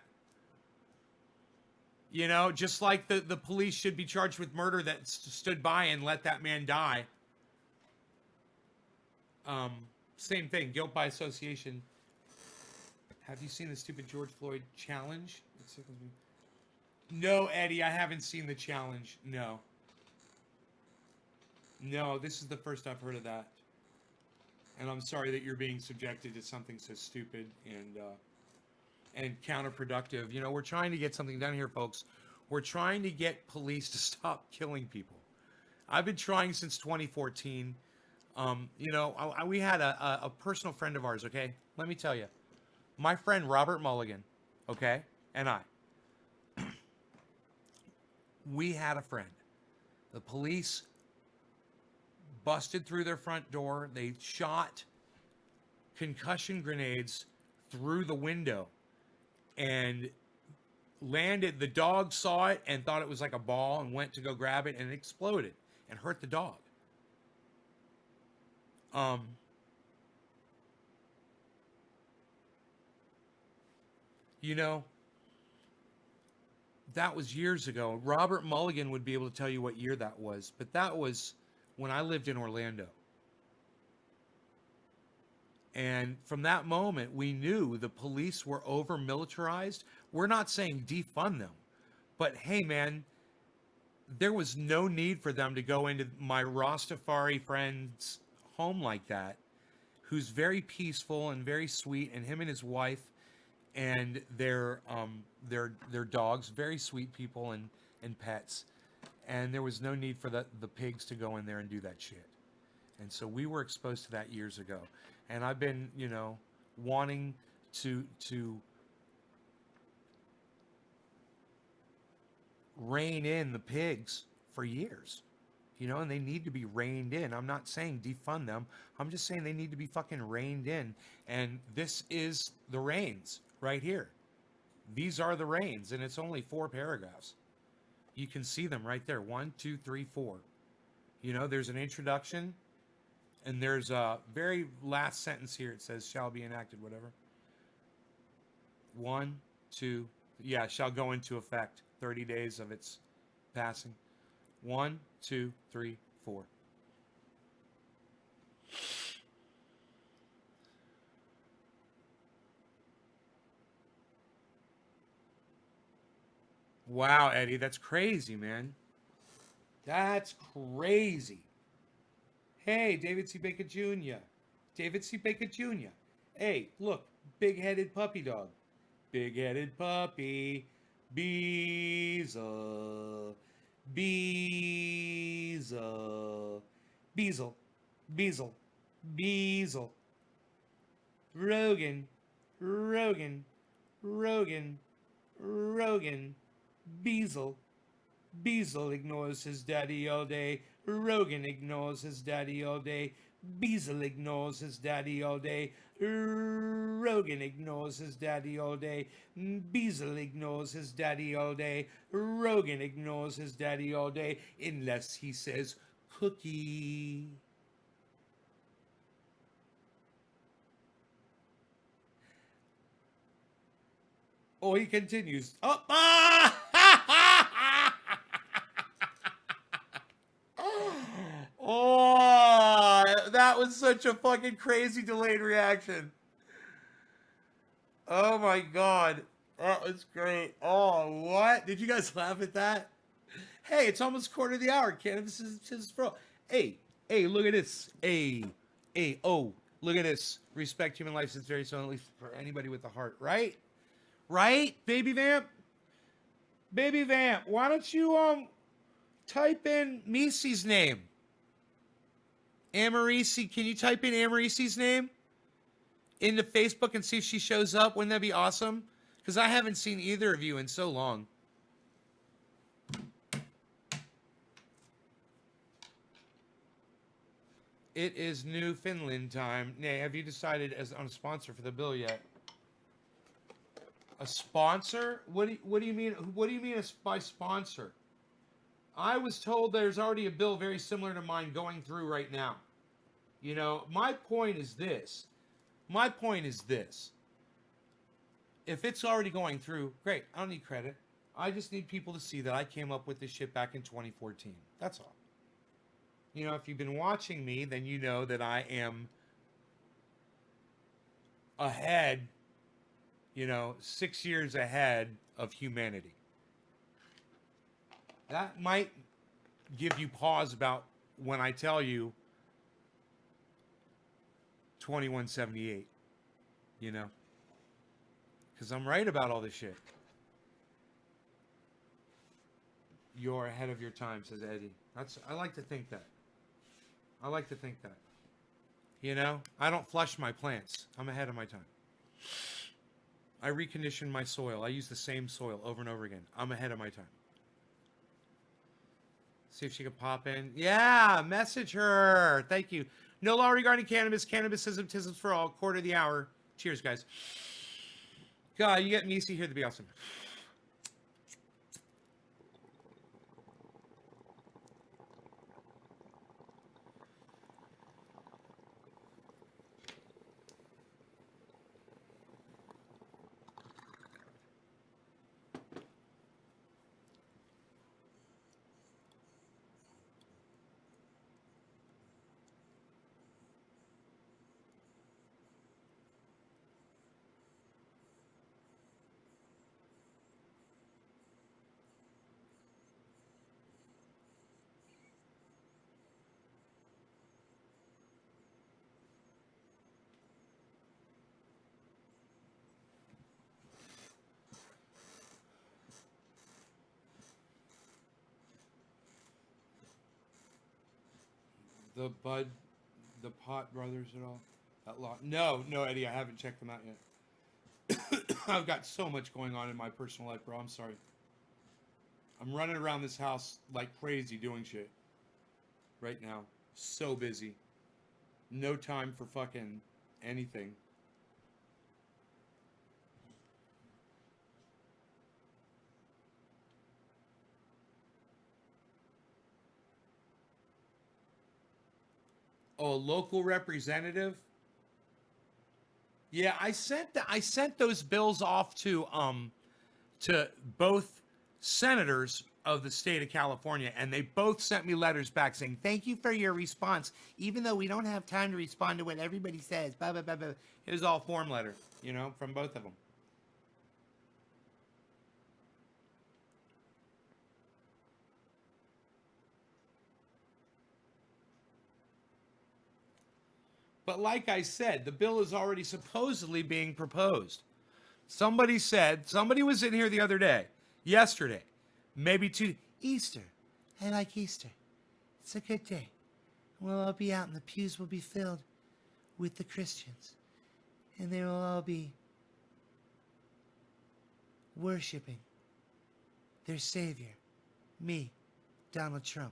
You know, just like the police should be charged with murder that stood by and let that man die. Same thing, guilt by association. Have you seen the stupid George Floyd challenge? It sickens me. No, Eddie, I haven't seen the challenge. No. No, this is the first I've heard of that. And I'm sorry that you're being subjected to something so stupid and counterproductive. You know, we're trying to get something done here, folks. We're trying to get police to stop killing people. I've been trying since 2014. You know, we had a personal friend of ours, okay? Let me tell you. My friend Robert Mulligan, okay, and I, we had a friend. The police busted through their front door. They shot concussion grenades through the window and landed. The dog saw it and thought it was like a ball and went to go grab it, and it exploded and hurt the dog. You know, that was years ago. Robert Mulligan would be able to tell you what year that was, but that was when I lived in Orlando. And from that moment, we knew the police were over militarized. We're not saying defund them, but hey, man, there was no need for them to go into my Rastafari friend's home like that, who's very peaceful and very sweet, and him and his wife and their dogs, very sweet people and pets. And there was no need for the pigs to go in there and do that shit. And so we were exposed to that years ago. And I've been, you know, wanting to rein in the pigs for years. You know, and they need to be reined in. I'm not saying defund them. I'm just saying they need to be fucking reined in. And this is the reins right here. These are the reins, and it's only 4 paragraphs. You can see them right there. 1, 2, 3, 4. You know, there's an introduction, and there's a very last sentence here. It says, shall be enacted, whatever. 1, 2, yeah, shall go into effect 30 days of its passing. 1, 2, 3, 4. Wow, Eddie, that's crazy, man. That's crazy. Hey, David C. Baker Jr. David C. Baker Jr. Hey, look, big-headed puppy dog. Big-headed puppy. Beezle. Beezle. Beezle. Beezle. Beezle. Rogan. Rogan. Rogan. Rogan. Beezle. Beezle ignores his daddy all day. Rogan ignores his daddy all day. Beezle ignores his daddy all day. Rogan ignores his daddy all day. Beezle ignores his daddy all day. Rogan ignores his daddy all day unless he says cookie. Oh, he continues. Oh, oh, that was such a fucking crazy delayed reaction. Oh my God. That was great. Oh, what? Did you guys laugh at that? Hey, it's almost quarter of the hour. Cannabis is for all. Hey, look at this. Oh, look at this. Respect human life is very so, at least for anybody with a heart, right? Right, Baby Vamp? Baby Vamp, why don't you type in Macy's name? Amarisi, can you type in Amarisi's name into Facebook and see if she shows up? Wouldn't that be awesome? Because I haven't seen either of you in so long. It is Newfoundland time. Nay, have you decided on a sponsor for the bill yet? A sponsor? What do you mean? What do you mean by sponsor? I was told there's already a bill very similar to mine going through right now. You know, my point is this. If it's already going through, great. I don't need credit. I just need people to see that I came up with this shit back in 2014. That's all. You know, if you've been watching me, then you know that I am ahead, 6 years ahead of humanity. That might give you pause about when I tell you 2178, because I'm right about all this shit. You're ahead of your time, says Eddie. I like to think that. I don't flush my plants. I'm ahead of my time. I recondition my soil. I use the same soil over and over again. I'm ahead of my time. See if she can pop in. Yeah, message her. Thank you. No law regarding cannabis. Cannabisism, tisms for all. Quarter of the hour. Cheers, guys. God, you get me here. That'd be awesome. The Pot Brothers at all? That lot? No, Eddie, I haven't checked them out yet. I've got so much going on in my personal life, bro. I'm sorry. I'm running around this house like crazy doing shit right now. So busy. No time for fucking anything. Oh, a local representative? Yeah, I sent those bills off to both senators of the state of California, and they both sent me letters back saying, "Thank you for your response. Even though we don't have time to respond to what everybody says." Blah blah blah blah. It was all form letter, from both of them. But like I said, the bill is already supposedly being proposed. Somebody was in here the other day, yesterday, maybe Easter. I like Easter. It's a good day. We'll all be out and the pews will be filled with the Christians. And they will all be worshiping their Savior, me, Donald Trump.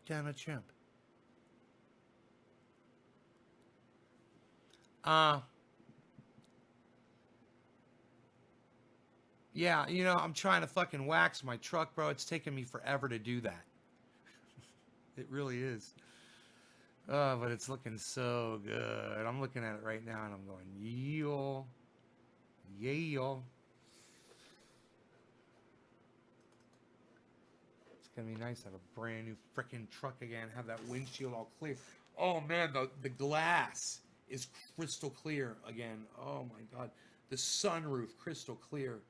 Donald Trump. Yeah, I'm trying to fucking wax my truck, bro. It's taking me forever to do that. It really is. Oh, but it's looking so good. I'm looking at it right now and I'm going, yeehaw. Yeehaw. It's going to be nice to have a brand new freaking truck again, have that windshield all clear. Oh, man, the glass is crystal clear again. Oh, my God. The sunroof, crystal clear.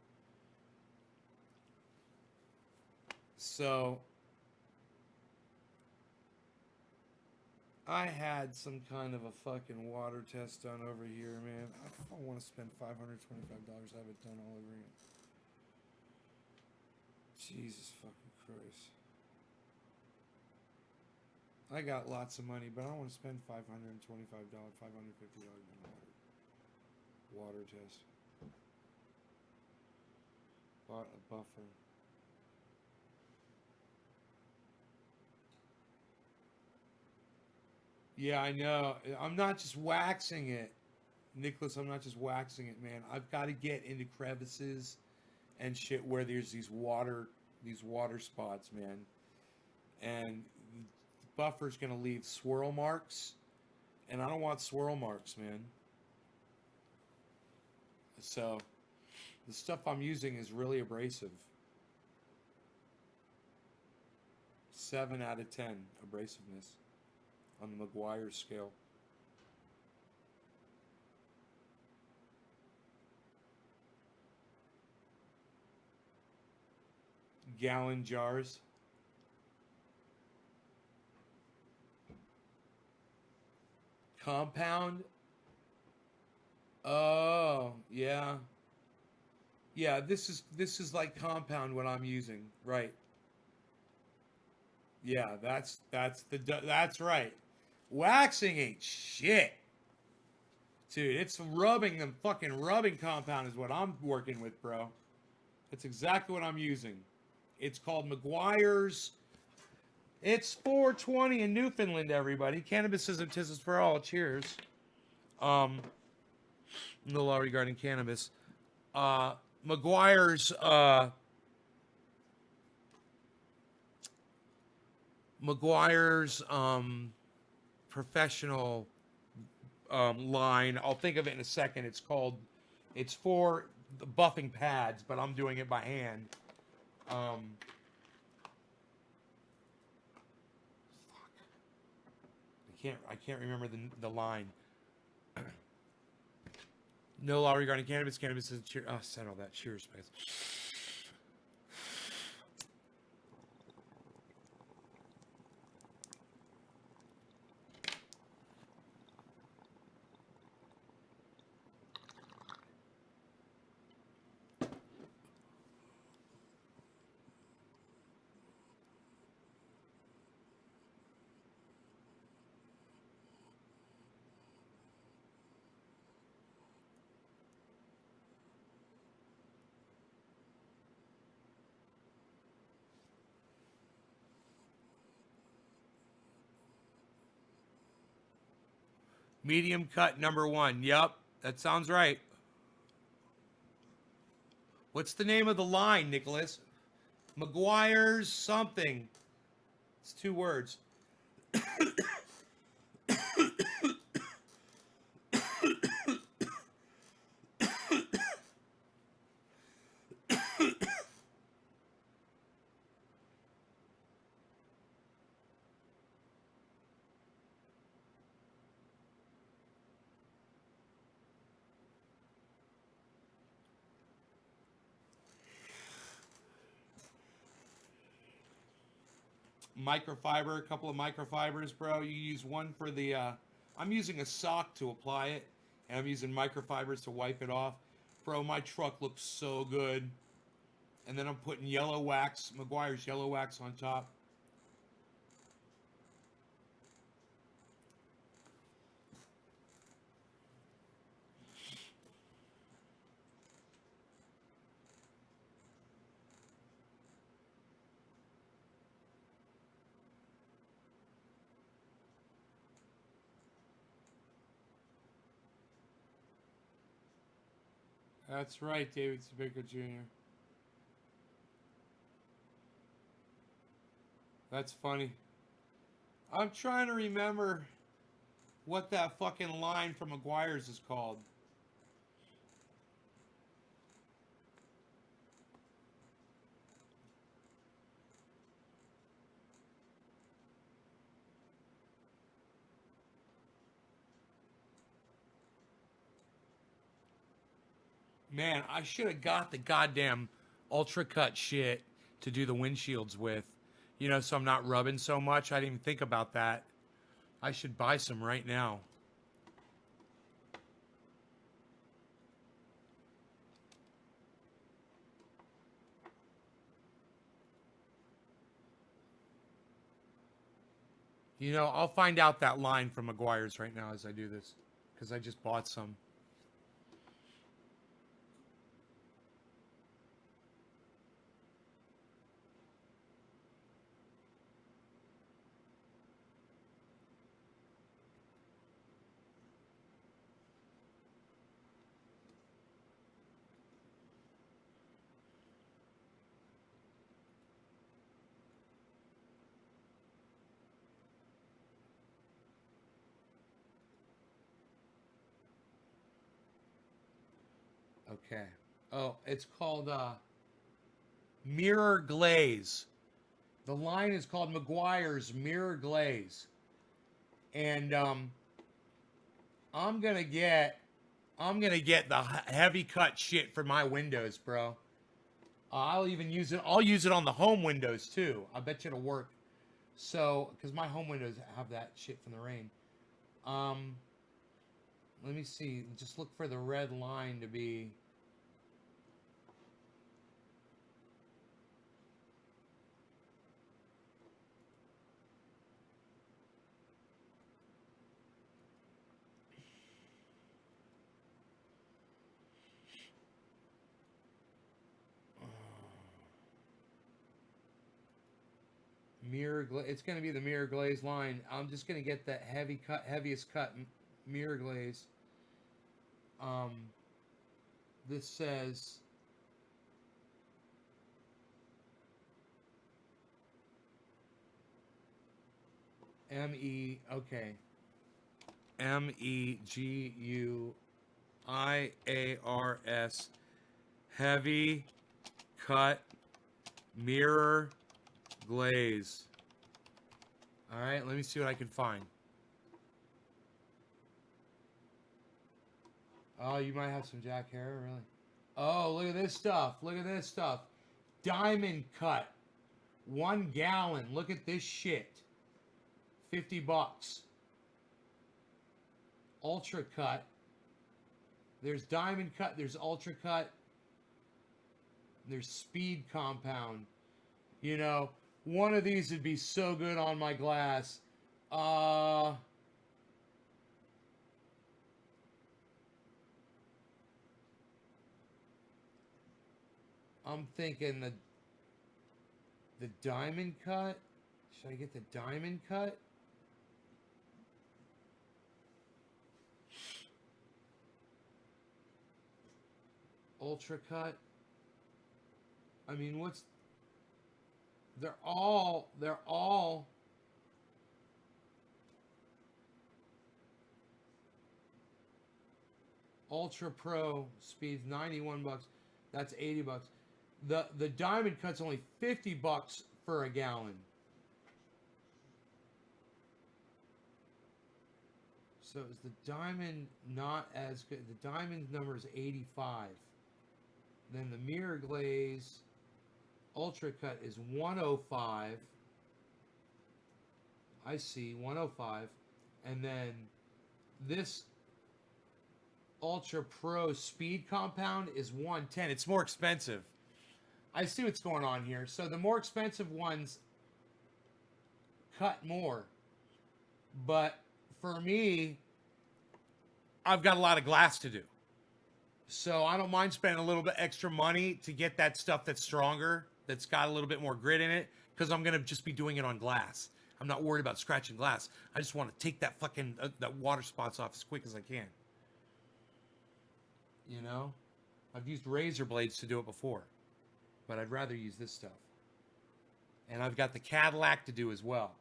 So, I had some kind of a fucking water test done over here, man. I don't want to spend $525. I have it done all over again. Jesus fucking Christ. I got lots of money, but I don't want to spend $525, $550 on water test. Bought a buffer. Yeah, I know. I'm not just waxing it. Nicholas, I'm not just waxing it, man. I've got to get into crevices and shit where there's these water spots, man. And the buffer's going to leave swirl marks. And I don't want swirl marks, man. So, the stuff I'm using is really abrasive. 7 out of 10 abrasiveness on the McGuire scale. gallon jars. Compound. Oh, yeah. Yeah, this is like compound what I'm using, right? Yeah, that's right. Waxing ain't shit. Dude, it's rubbing them fucking rubbing compound is what I'm working with, bro. That's exactly what I'm using. It's called McGuire's. It's 420 in Newfoundland, everybody. Cannabis isn't tissues for all. Cheers. No law regarding cannabis. McGuire's professional line. I'll think of it in a second. It's for the buffing pads, but I'm doing it by hand. I can't remember the line. No law regarding cannabis. Cannabis is cheer. Oh, said all that. Cheers, guys. Medium cut number 1. Yup, that sounds right. What's the name of the line, Nicholas? McGuire's something. It's 2 words. Microfiber, a couple of microfibers, bro. You use one for the I'm using a sock to apply it, and I'm using microfibers to wipe it off. Bro, my truck looks so good. And then I'm putting yellow wax, McGuire's yellow wax on top. That's right, David Sabica Jr. That's funny. I'm trying to remember what that fucking line from McGuire's is called. Man, I should have got the goddamn ultra cut shit to do the windshields with. You know, so I'm not rubbing so much. I didn't even think about that. I should buy some right now. You know, I'll find out that line from McGuire's right now as I do this, because I just bought some. Okay. Oh, it's called Mirror Glaze. The line is called McGuire's Mirror Glaze. And I'm gonna get the heavy cut shit for my windows, bro. I'll even use it. I'll use it on the home windows too. I bet you it'll work. So, because my home windows have that shit from the rain. Let me see. Just look for the red line to be. It's going to be the mirror glaze line. I'm just going to get that heaviest cut mirror glaze. This says okay. MEGUIARS heavy cut mirror glaze. All right, let me see what I can find. Oh, you might have some Jack Harrow, really. Oh, look at this stuff. Look at this stuff. Diamond cut. 1 gallon. Look at this shit. $50. Ultra cut. There's diamond cut. There's ultra cut. There's speed compound. You know, one of these would be so good on my glass. I'm thinking the diamond cut. Should I get the diamond cut? Ultra cut. I mean, they're all Ultra Pro speeds $91. That's $80. The diamond cut's only $50 for a gallon. So is the diamond not as good? The diamond number is 85. Then the mirror glaze ultra cut is 105. I see, 105. And then this Ultra Pro Speed Compound is 110. It's more expensive. I see what's going on here. So the more expensive ones cut more. But for me, I've got a lot of glass to do. So I don't mind spending a little bit extra money to get that stuff that's stronger, that's got a little bit more grit in it, because I'm going to just be doing it on glass. I'm not worried about scratching glass. I just want to take that fucking that water spots off as quick as I can. You know? I've used razor blades to do it before, but I'd rather use this stuff. And I've got the Cadillac to do as well.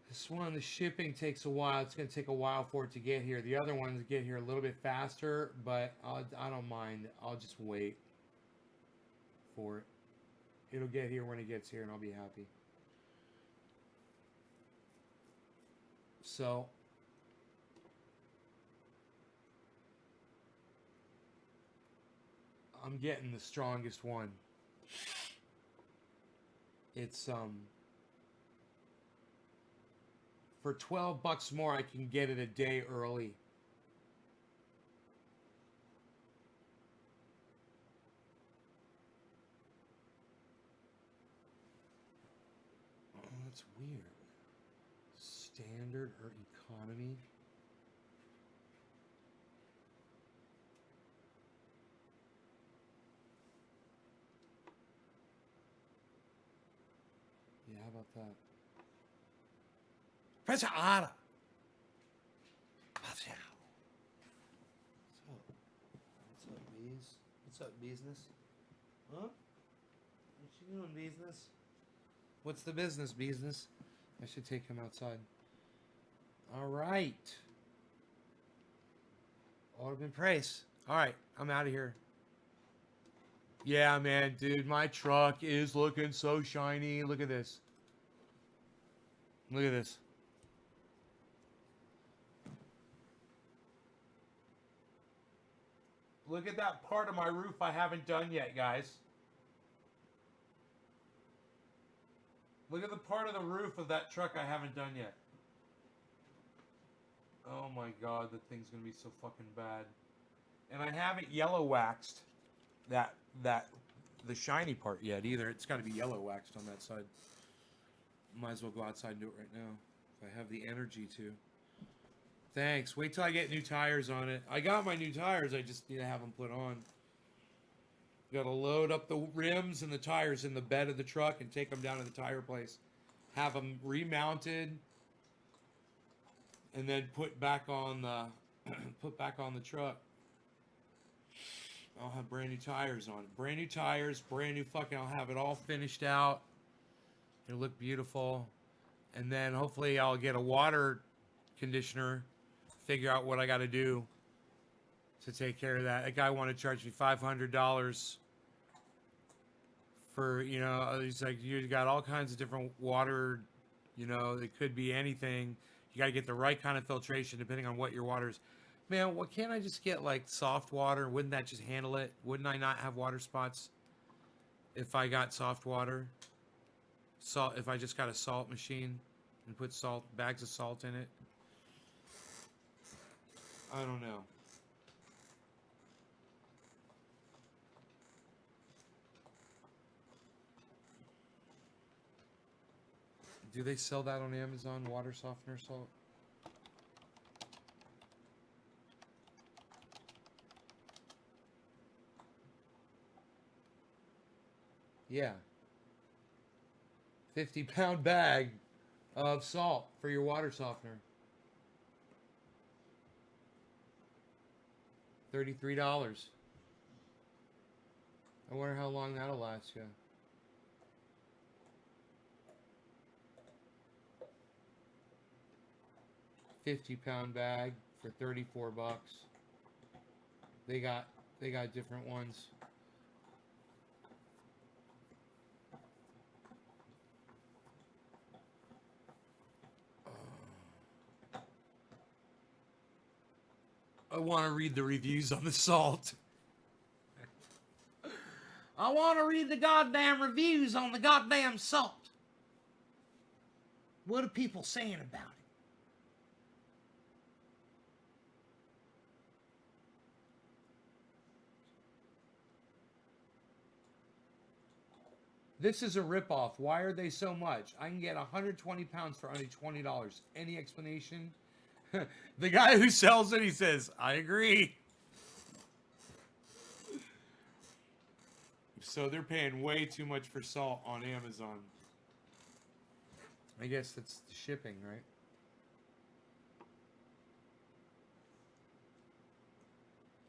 This one, the shipping takes a while. It's going to take a while for it to get here. The other ones get here a little bit faster, but I don't mind. I'll just wait for it. It'll get here when it gets here, and I'll be happy. So, I'm getting the strongest one. It's, for $12 more, I can get it a day early. Oh, that's weird. Standard or economy? Yeah, how about that? Professor Otta. What's up? What's up, bees? What's up, business? Huh? What you doing, business? What's the business? I should take him outside. All right. Autumn and Praise. All right, I'm out of here. Yeah, man, dude, my truck is looking so shiny. Look at this. Look at this. Look at that part of my roof I haven't done yet, guys. Look at the part of the roof of that truck I haven't done yet. Oh my god, the thing's gonna be so fucking bad. And I haven't yellow waxed that the shiny part yet either. It's got to be yellow waxed on that side. Might as well go outside and do it right now if I have the energy to. Thanks. Wait till I get new tires on it. I got my new tires. I just need to have them put on. Got to load up the rims and the tires in the bed of the truck and take them down to the tire place. Have them remounted and then put back on the truck. I'll have brand new tires on it. Brand new tires, brand new fucking. I'll have it all finished out. It'll look beautiful, and then hopefully I'll get a water conditioner. Figure out what I got to do to take care of that. That guy wanted to charge me $500 for, you know, he's like, you got all kinds of different water, you know, it could be anything. You got to get the right kind of filtration depending on what your water is. Man, what can't I just get like soft water? Wouldn't that just handle it? Wouldn't I not have water spots if I got soft water? Salt, if I just got a salt machine and put bags of salt in it. I don't know. Do they sell that on Amazon, water softener salt? Yeah. 50-pound bag of salt for your water softener. $33. I wonder how long that'll last you. $50-pound bag for $34. They got different ones. I want to read the reviews on the salt. I want to read the goddamn reviews on the goddamn salt. What are people saying about it? This is a ripoff. Why are they so much? I can get 120 pounds for only $20. Any explanation? The guy who sells it, he says, I agree. So they're paying way too much for salt on Amazon. I guess that's the shipping, right?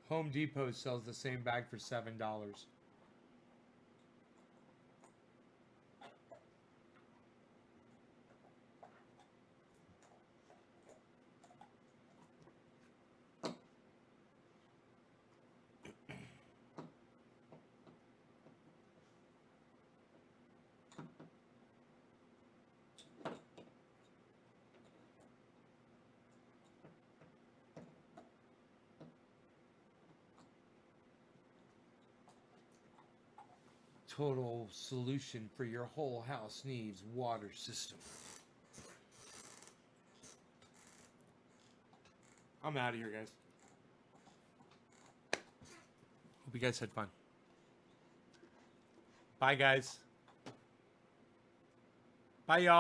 Home Depot sells the same bag for $7. Total solution for your whole house needs water system. I'm out of here, guys. Hope you guys had fun. Bye, guys. Bye, y'all.